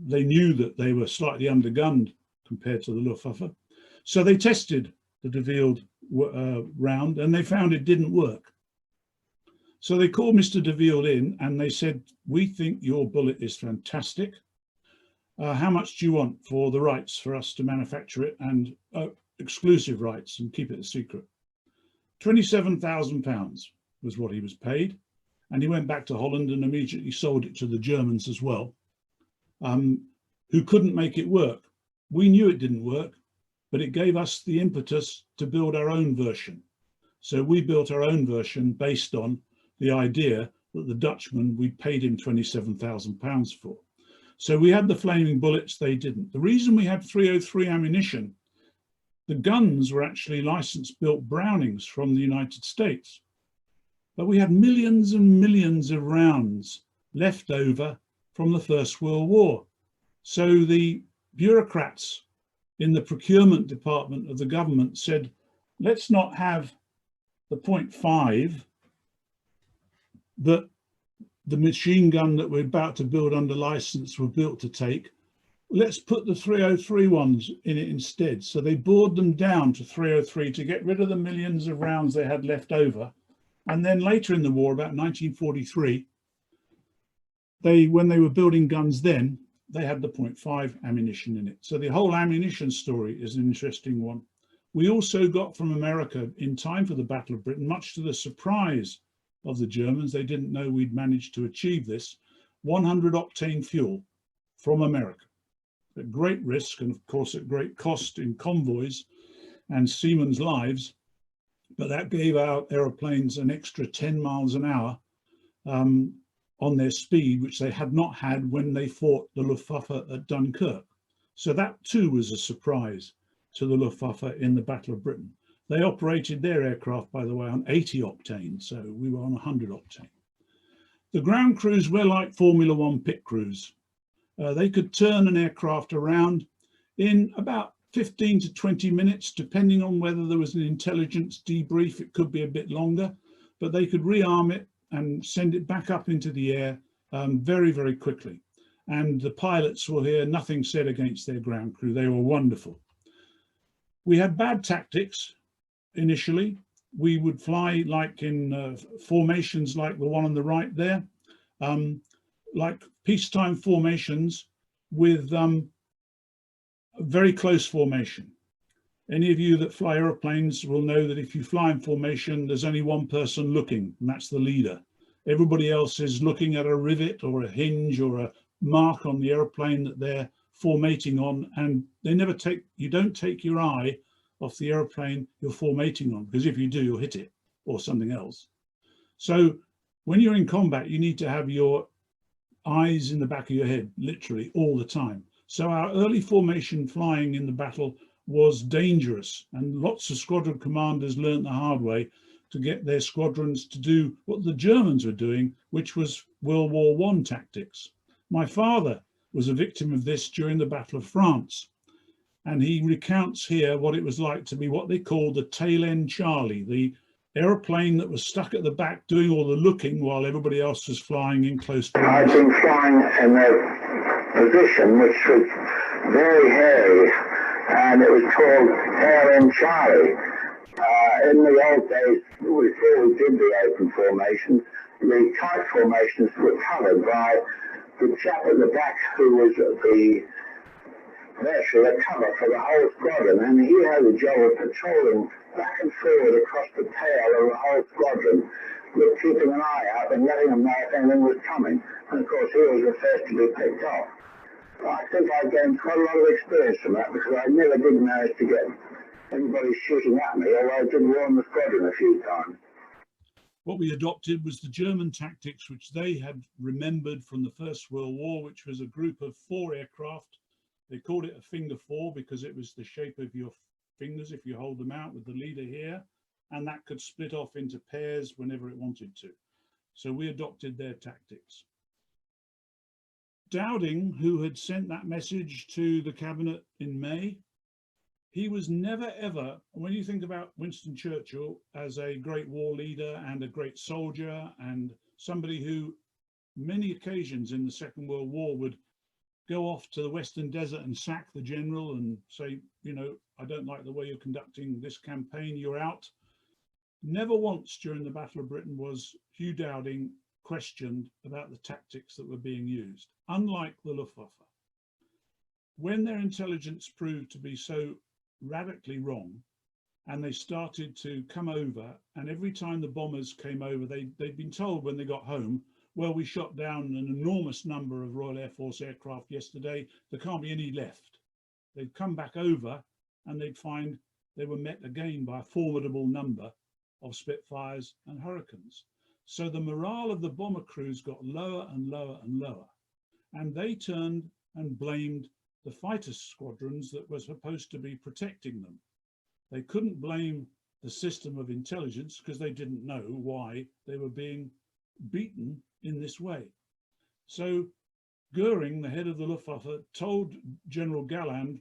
they knew that they were slightly undergunned compared to the Luftwaffe. So they tested the De Wield round and they found it didn't work. So they called Mr. De Wield in and they said, we think your bullet is fantastic. How much do you want for the rights for us to manufacture it, and exclusive rights, and keep it a secret? £27,000 was what he was paid. And he went back to Holland and immediately sold it to the Germans as well, who couldn't make it work. We knew it didn't work, but it gave us the impetus to build our own version. So we built our own version based on the idea that the Dutchman, we paid him £27,000 for. So we had the flaming bullets, they didn't. The reason we had 303 ammunition, the guns were actually licensed built Brownings from the United States. But we had millions and millions of rounds left over from the First World War. So the bureaucrats in the procurement department of the government said, let's not have the .5 that the machine gun that we're about to build under license were built to take. Let's put the 303 ones in it instead. So they bored them down to 303 to get rid of the millions of rounds they had left over. And then later in the war, about 1943, when they were building guns then, they had the .5 ammunition in it. So the whole ammunition story is an interesting one. We also got from America, in time for the Battle of Britain, much to the surprise of the Germans, they didn't know we'd managed to achieve this, 100 octane fuel from America at great risk and of course at great cost in convoys and seamen's lives. But that gave our aeroplanes an extra 10 miles an hour on their speed, which they had not had when they fought the Luftwaffe at Dunkirk. So that too was a surprise to the Luftwaffe in the Battle of Britain. They operated their aircraft, by the way, on 80 octane, so we were on 100 octane. The ground crews were like Formula One pit crews. They could turn an aircraft around in about 15 to 20 minutes, depending on whether there was an intelligence debrief. It could be a bit longer, but they could rearm it and send it back up into the air very, very quickly. And the pilots will hear nothing said against their ground crew. They were wonderful. We had bad tactics initially. We would fly like in formations like the one on the right there, like peacetime formations with very close formation. Any of you that fly aeroplanes will know that if you fly in formation, there's only one person looking, and that's the leader. Everybody else is looking at a rivet or a hinge or a mark on the aeroplane that they're formating on, and they never take, you don't take your eye off the aeroplane you're formating on, because if you do, you'll hit it or something else. So when you're in combat, you need to have your eyes in the back of your head, literally all the time. So our early formation flying in the battle was dangerous, and lots of squadron commanders learned the hard way to get their squadrons to do what the Germans were doing, which was World War I tactics. My father was a victim of this during the Battle of France, and he recounts here what it was like to be what they called the tail end Charlie, the aeroplane that was stuck at the back doing all the looking while everybody else was flying in close formation. I've been flying in a position which was very hairy, and it was called tail end Charlie. In the old days, before we did the open formations, the tight formations were covered by the chap at the back who was virtually a cover for the whole squadron, and he had the job of patrolling back and forward across the tail of the whole squadron, with keeping an eye out and letting them know if anything was coming. And of course, he was the first to be picked off. I think I gained quite a lot of experience from that, because I never did manage to get everybody shooting at me, although I did warn the squadron a few times. What we adopted was the German tactics, which they had remembered from the First World War, which was a group of 4 aircraft. They called it a finger 4 because it was the shape of your fingers if you hold them out, with the leader here, and that could split off into pairs whenever it wanted to. So we adopted their tactics. Dowding, who had sent that message to the cabinet in May, he was never ever, when you think about Winston Churchill as a great war leader and a great soldier and somebody who many occasions in the Second World War would go off to the Western Desert and sack the general and say, you know, I don't like the way you're conducting this campaign, you're out. Never once during the Battle of Britain was Hugh Dowding questioned about the tactics that were being used, unlike the Luftwaffe. When their intelligence proved to be so radically wrong, and they started to come over, and every time the bombers came over, they'd been told when they got home, well, we shot down an enormous number of Royal Air Force aircraft yesterday, there can't be any left. They'd come back over and they'd find they were met again by a formidable number of Spitfires and Hurricanes. So the morale of the bomber crews got lower and lower and lower, and they turned and blamed the fighter squadrons that were supposed to be protecting them. They couldn't blame the system of intelligence because they didn't know why they were being beaten in this way. So Goering, the head of the Luftwaffe, told General Galland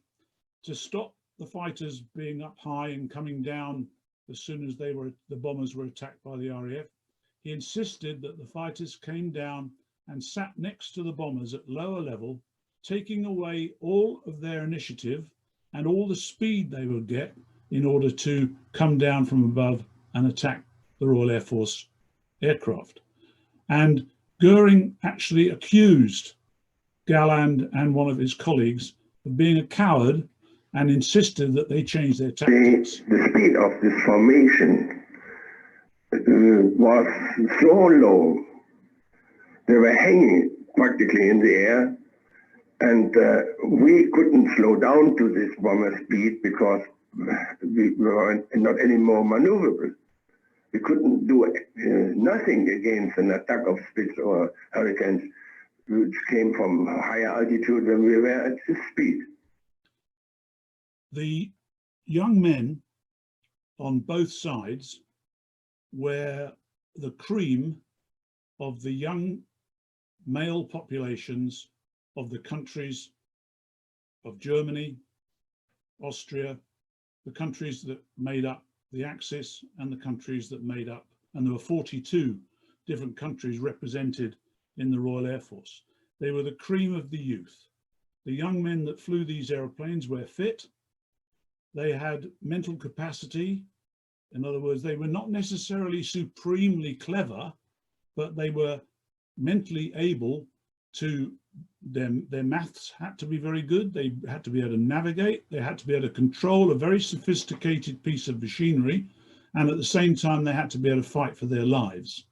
to stop the fighters being up high and coming down as soon as the bombers were attacked by the RAF. He insisted that the fighters came down and sat next to the bombers at lower level, taking away all of their initiative and all the speed they would get in order to come down from above and attack the Royal Air Force aircraft. And Goering actually accused Galland and one of his colleagues of being a coward and insisted that they change their tactics. The speed of this formation was so low, they were hanging practically in the air, and we couldn't slow down to this bomber speed because we were not any more maneuverable. We couldn't do nothing against an attack of Spitz or hurricanes, which came from higher altitude when we were at this speed. The young men on both sides were the cream of the young male populations of the countries of Germany, Austria, the countries that made up the Axis and the countries that made up, and there were 42 different countries represented in the Royal Air Force. They were the cream of the youth. The young men that flew these aeroplanes were fit. They had mental capacity. In other words, they were not necessarily supremely clever, but they were mentally able to, their maths had to be very good. They had to be able to navigate. They had to be able to control a very sophisticated piece of machinery. And at the same time, they had to be able to fight for their lives.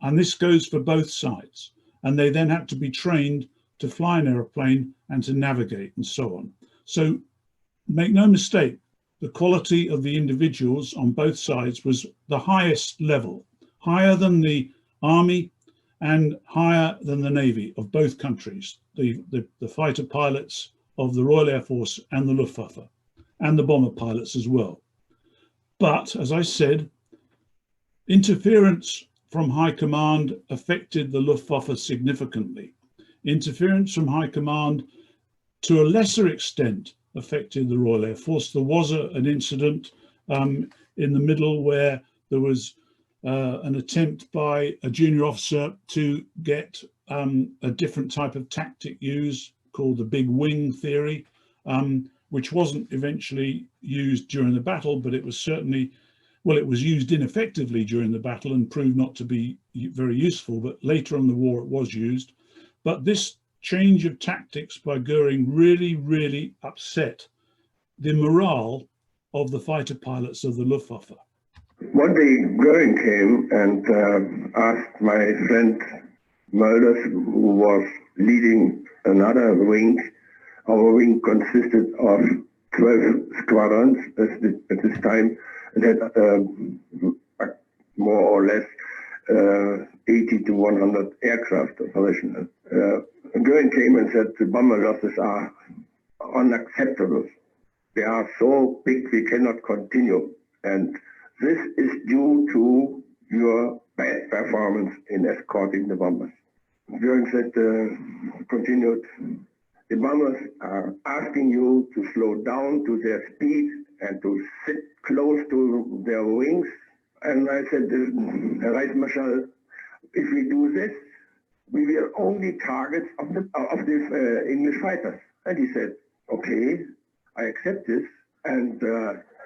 And this goes for both sides. And they then had to be trained to fly an aeroplane and to navigate and so on. So make no mistake, the quality of the individuals on both sides was the highest level, higher than the Army and higher than the Navy of both countries, the fighter pilots of the Royal Air Force and the Luftwaffe, and the bomber pilots as well. But as I said, interference from high command affected the Luftwaffe significantly. Interference from high command, to a lesser extent, affected the Royal Air Force. There was an incident in the middle where there was an attempt by a junior officer to get a different type of tactic used called the big wing theory, which wasn't eventually used during the battle, but it was certainly, well, it was used ineffectively during the battle and proved not to be very useful, but later on in the war it was used. But this change of tactics by Goering really upset the morale of the fighter pilots of the Luftwaffe. One day Goering came and asked my friend Mulders, who was leading another wing. Our wing consisted of 12 squadrons at this time, and had more or less 80 to 100 aircraft operational. Goering came and said the bomber losses are unacceptable. They are so big we cannot continue, and this is due to your bad performance in escorting the bombers. Goering said, continued, the bombers are asking you to slow down to their speed and to sit close to their wings. And I said, Vice Marshal, if we do this, we will only target of the English fighters. And he said, okay, I accept this. And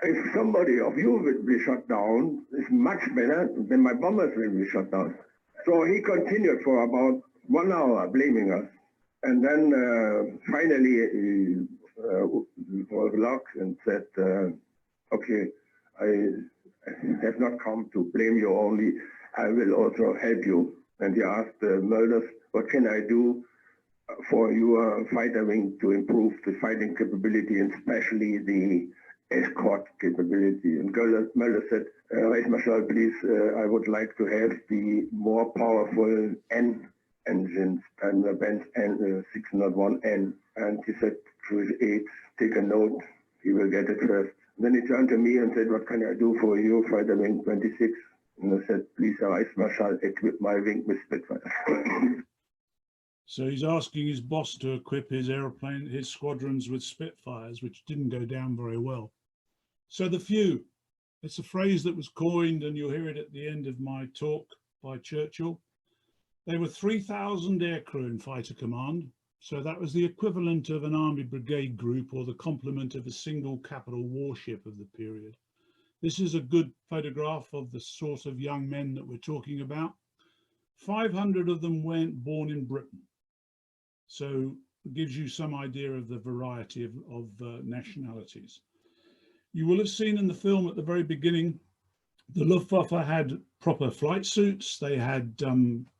if somebody of you will be shot down, it's much better than my bombers will be shot down. So he continued for about 1 hour blaming us. And then finally he was locked and said, okay, I have not come to blame you only, I will also help you. And he asked Mulders, what can I do for your fighter wing to improve the fighting capability, and especially the escort capability? And Mulders said, Vice Marshal, please, I would like to have the more powerful N engines and the Benz N601N. And he said to his aides, take a note, he will get it first. And then he turned to me and said, what can I do for you, fighter wing 26? And I said, please, Vice Marshal, equip my wing with Spitfire. So he's asking his boss to equip his aeroplane, his squadrons with Spitfires, which didn't go down very well. So the few, it's a phrase that was coined, and you'll hear it at the end of my talk by Churchill. There were 3,000 aircrew in fighter command. So that was the equivalent of an army brigade group, or the complement of a single capital warship of the period. This is a good photograph of the sort of young men that we're talking about. 500 of them weren't born in Britain. So it gives you some idea of the variety of nationalities. You will have seen in the film at the very beginning, the Luftwaffe had proper flight suits. They had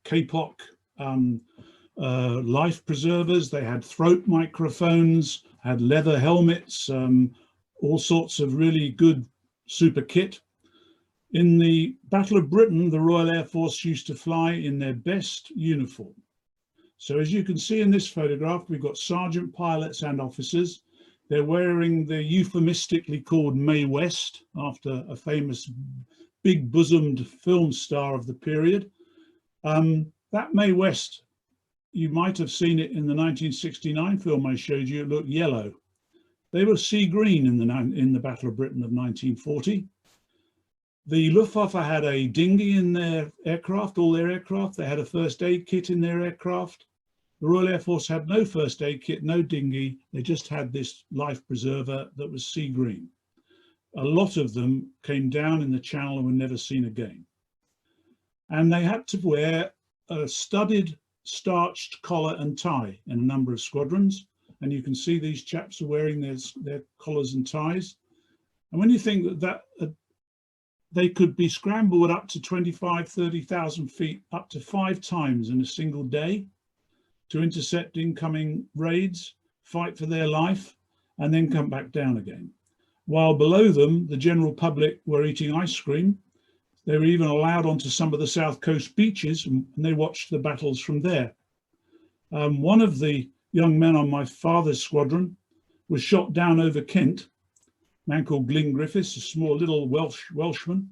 K-POC life preservers. They had throat microphones, had leather helmets, all sorts of really good super kit. In the Battle of Britain, the Royal Air Force used to fly in their best uniform. So as you can see in this photograph, we've got sergeant pilots and officers. They're wearing the euphemistically called Mae West, after a famous big bosomed film star of the period. That Mae West, you might have seen it in the 1969 film I showed you. It looked yellow. They were sea green in the Battle of Britain of 1940. The Luftwaffe had a dinghy in their aircraft, all their aircraft. They had a first aid kit in their aircraft. The Royal Air Force had no first aid kit, no dinghy. They just had this life preserver that was sea green. A lot of them came down in the Channel and were never seen again. And they had to wear a studded starched collar and tie in a number of squadrons. And you can see these chaps are wearing their collars and ties. And when you think that they could be scrambled up to 25, 30,000 feet up to 5 times in a single day to intercept incoming raids, fight for their life, and then come back down again. While below them, the general public were eating ice cream. They were even allowed onto some of the South Coast beaches, and they watched the battles from there. One of the young men on my father's squadron was shot down over Kent. A man called Glyn Griffiths, a small little Welshman,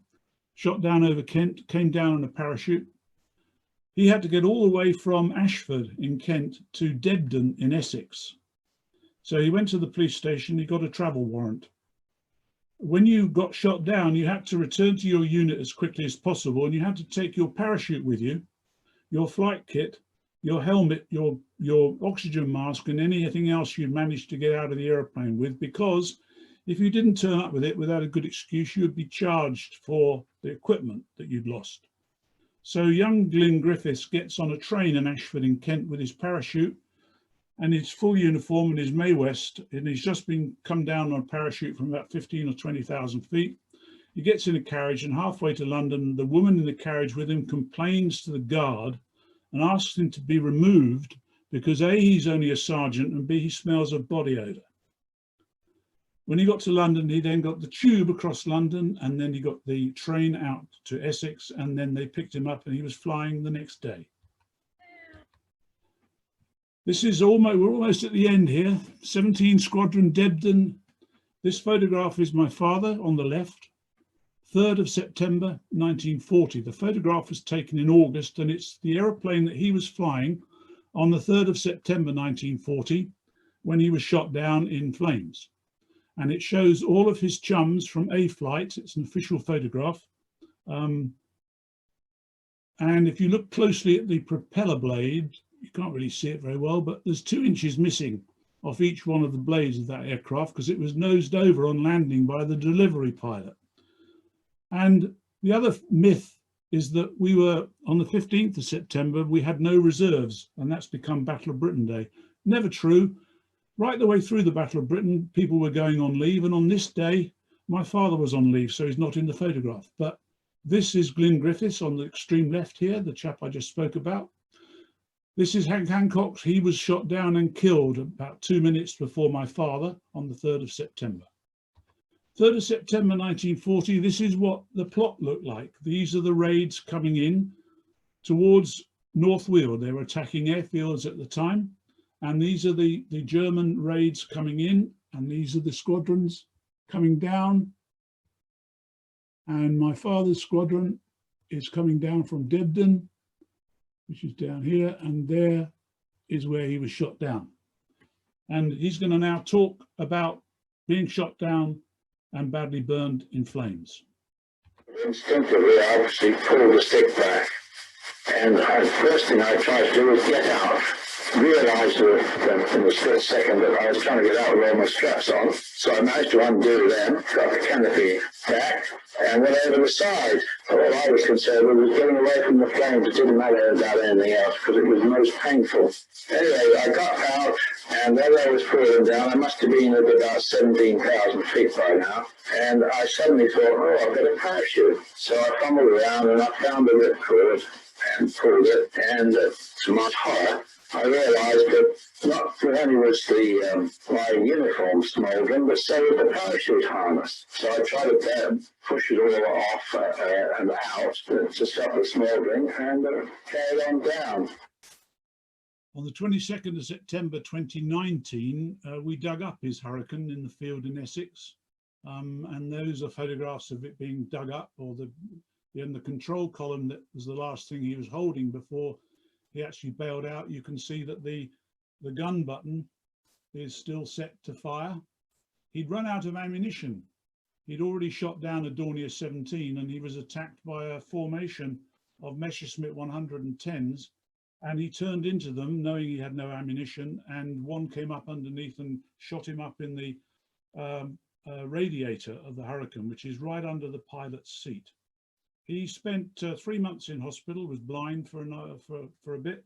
shot down over Kent, came down on a parachute. He had to get all the way from Ashford in Kent to Debden in Essex. So he went to the police station, he got a travel warrant. When you got shot down, you had to return to your unit as quickly as possible, and you had to take your parachute with you, your flight kit, your helmet, your oxygen mask, and anything else you'd managed to get out of the airplane with, because if you didn't turn up with it without a good excuse, you would be charged for the equipment that you'd lost. So young Glyn Griffiths gets on a train in Ashford in Kent with his parachute and his full uniform and his Mae West, and he's just been come down on a parachute from about 15 or 20,000 feet. He gets in a carriage, and halfway to London, the woman in the carriage with him complains to the guard and asks him to be removed because A, he's only a sergeant, and B, he smells of body odour. When he got to London, he then got the tube across London, and then he got the train out to Essex, and then they picked him up and he was flying the next day. This is we're almost at the end here. 17 Squadron Debden. This photograph is my father on the left, 3rd of September 1940. The photograph was taken in August, and it's the aeroplane that he was flying on the 3rd of September 1940 when he was shot down in flames. And it shows all of his chums from A flight. It's an official photograph. And if you look closely at the propeller blade, you can't really see it very well, but there's 2 inches missing off each one of the blades of that aircraft because it was nosed over on landing by the delivery pilot. And the other myth is that we were on the 15th of September, we had no reserves, and that's become Battle of Britain Day. Never true. Right the way through the Battle of Britain, people were going on leave, and on this day, my father was on leave, so he's not in the photograph. But this is Glyn Griffiths on the extreme left here, the chap I just spoke about. This is Hank Hancock. He was shot down and killed about 2 minutes before my father on the 3rd of September. 3rd of September 1940, this is what the plot looked like. These are the raids coming in towards North Weald. They were attacking airfields at the time. And these are the German raids coming in, and these are the squadrons coming down. And my father's squadron is coming down from Debden, which is down here, and there is where he was shot down. And he's going to now talk about being shot down and badly burned in flames. Instinctively, I obviously pulled the stick back, and the first thing I tried to do was get out. Realised in a split second that I was trying to get out with all my straps on, so I managed to undo them, got the canopy back, and went over the side. All I was concerned with was getting away from the flames. It didn't matter about anything else because it was most painful. Anyway, I got out, and as I was pulling down, I must have been at about 17,000 feet by now, and I suddenly thought, oh, I've got a parachute. So I fumbled around and I found the ripcord and pulled it, and to my horror, I realised that not only was the flying uniform smouldering, but so was the parachute harness. So I tried to push it all off and out to stop the smouldering, and carried on down. On the 22nd of September 2019, we dug up his Hurricane in the field in Essex, and those are photographs of it being dug up, or in the control column that was the last thing he was holding before he actually bailed out. You can see that the gun button is still set to fire. He'd run out of ammunition. He'd already shot down a Dornier 17, and he was attacked by a formation of Messerschmitt 110s, and he turned into them knowing he had no ammunition, and one came up underneath and shot him up in the radiator of the Hurricane, which is right under the pilot's seat. He spent 3 months in hospital, was blind for a bit,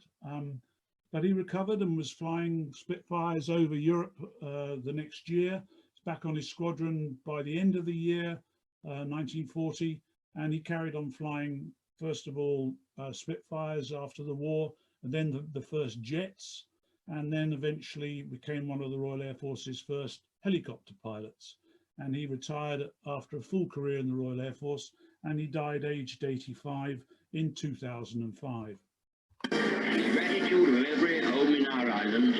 but he recovered and was flying Spitfires over Europe the next year. He's back on his squadron by the end of the year, 1940, and he carried on flying, first of all, Spitfires after the war, and then the first jets, and then eventually became one of the Royal Air Force's first helicopter pilots. And he retired after a full career in the Royal Air Force, and he died aged 85 in 2005. The gratitude of every home in our island,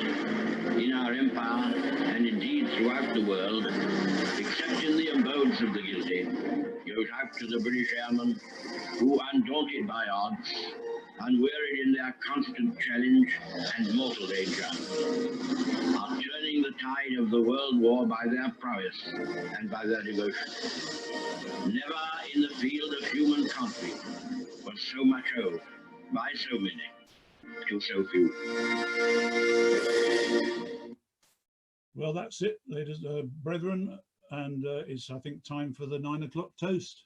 in our empire, and indeed throughout the world, except in the abodes of the guilty, goes out to the British airmen who, undaunted by odds, unwearied in their constant challenge and mortal danger, are turning the tide of the world war by their prowess and by their devotion. Never in the field of human conflict was so much owed by so many to so few. Well, that's it, ladies and brethren, and it's, I think, time for the 9 o'clock toast.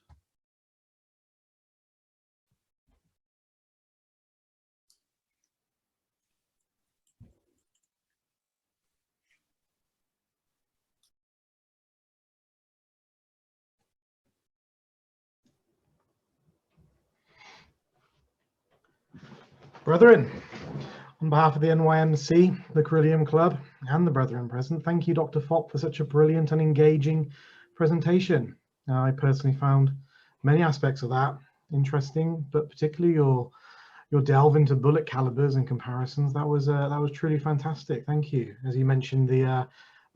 Brethren, on behalf of the NYMC, the Caeruleum Club, and the brethren present, thank you, Dr. Fopp, for such a brilliant and engaging presentation. I personally found many aspects of that interesting, but particularly your delve into bullet calibers and comparisons. That was truly fantastic. Thank you. As you mentioned, the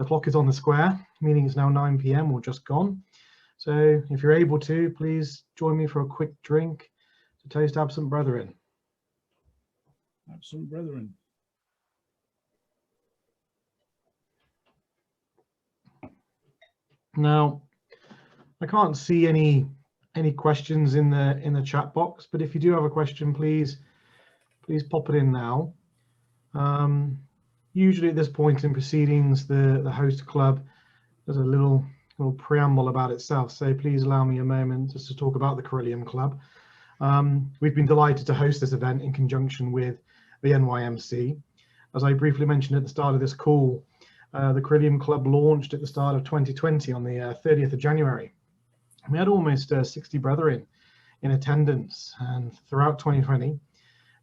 clock is on the square, meaning it's now 9 p.m. or just gone. So if you're able to, please join me for a quick drink to toast absent brethren. Absent brethren. Now, I can't see any questions in the chat box, but if you do have a question, please pop it in now. Usually at this point in proceedings, the host club does a little preamble about itself, so please allow me a moment just to talk about the Caeruleum Club. We've been delighted to host this event in conjunction with the NYMC. As I briefly mentioned at the start of this call, the Caeruleum Club launched at the start of 2020 on the 30th of January. We had almost 60 brethren in attendance, and throughout 2020,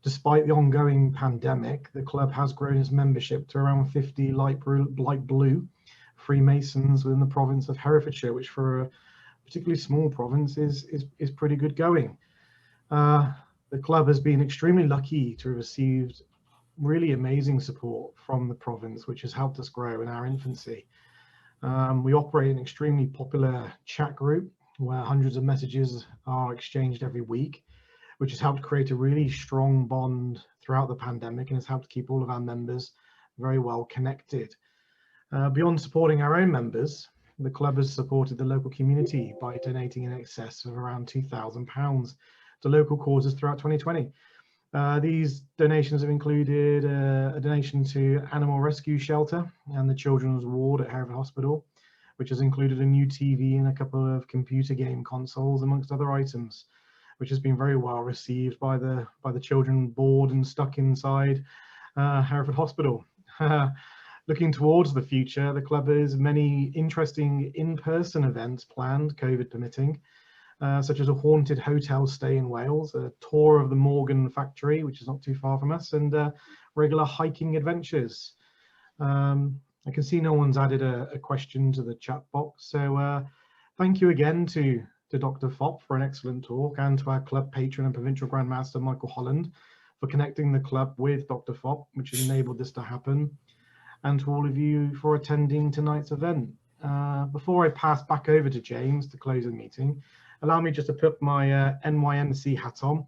despite the ongoing pandemic, the club has grown its membership to around 50 light blue Freemasons within the province of Herefordshire, which for a particularly small province is pretty good going. The club has been extremely lucky to have received really amazing support from the province, which has helped us grow in our infancy. We operate an extremely popular chat group where hundreds of messages are exchanged every week, which has helped create a really strong bond throughout the pandemic and has helped keep all of our members very well connected. Beyond supporting our own members, the club has supported the local community by donating in excess of around £2,000 to local causes throughout 2020. These donations have included a donation to Animal Rescue Shelter and the Children's Ward at Hereford Hospital, which has included a new TV and a couple of computer game consoles, amongst other items, which has been very well received by the children bored and stuck inside Hereford Hospital. Looking towards the future, the club has many interesting in-person events planned, COVID permitting, such as a haunted hotel stay in Wales, a tour of the Morgan factory, which is not too far from us, and regular hiking adventures. I can see no one's added a question to the chat box, so thank you again to Dr. Fopp for an excellent talk, and to our club patron and Provincial Grandmaster Michael Holland for connecting the club with Dr. Fopp, which has enabled this to happen, and to all of you for attending tonight's event. Before I pass back over to James to close the meeting, allow me just to put my NYMC hat on,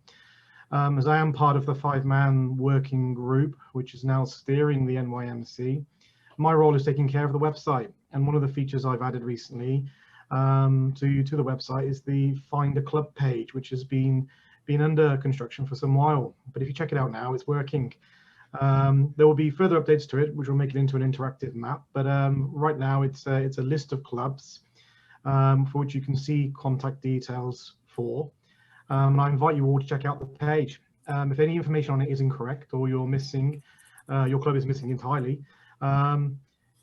as I am part of the 5-man working group, which is now steering the NYMC. My role is taking care of the website, and one of the features I've added recently to the website is the Find a Club page, which has been under construction for some while. But if you check it out now, it's working. There will be further updates to it, which will make it into an interactive map. But right now, it's a list of clubs for which you can see contact details for. And I invite you all to check out the page. If any information on it is incorrect, or you're missing, your club is missing entirely,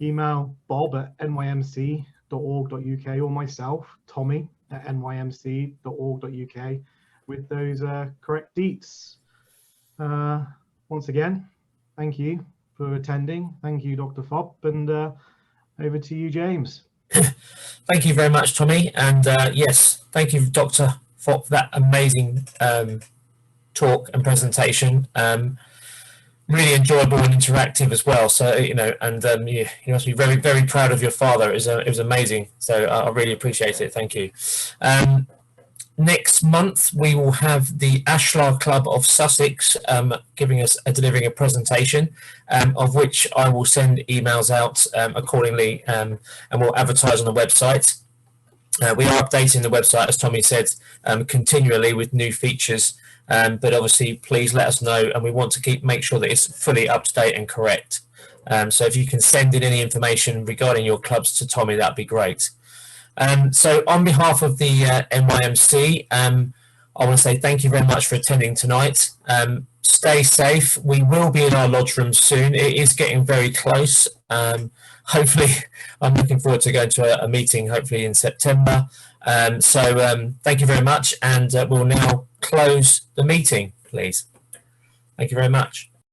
email bob@nymc.org.uk or myself, Tommy, at nymc.org.uk with those correct deets. Once again, thank you for attending. Thank you, Dr. Fopp, and over to you, James. Thank you very much, Tommy, and yes, thank you, Dr. Fopp, for that amazing talk and presentation. Really enjoyable and interactive as well. So you must be very, very proud of your father. It was amazing. So I really appreciate it. Thank you. Next month we will have the Ashlar Club of Sussex delivering a presentation, of which I will send emails out accordingly, and we'll advertise on the website. We are updating the website, as Tommy said, continually with new features. But obviously, please let us know, and we want to make sure that it's fully up to date and correct. So if you can send in any information regarding your clubs to Tommy, that'd be great. So on behalf of the NYMC, I want to say thank you very much for attending tonight. Stay safe. We will be in our lodge room soon. It is getting very close. Hopefully, I'm looking forward to going to a meeting, hopefully in September. So thank you very much, and we'll now close the meeting, please. Thank you very much.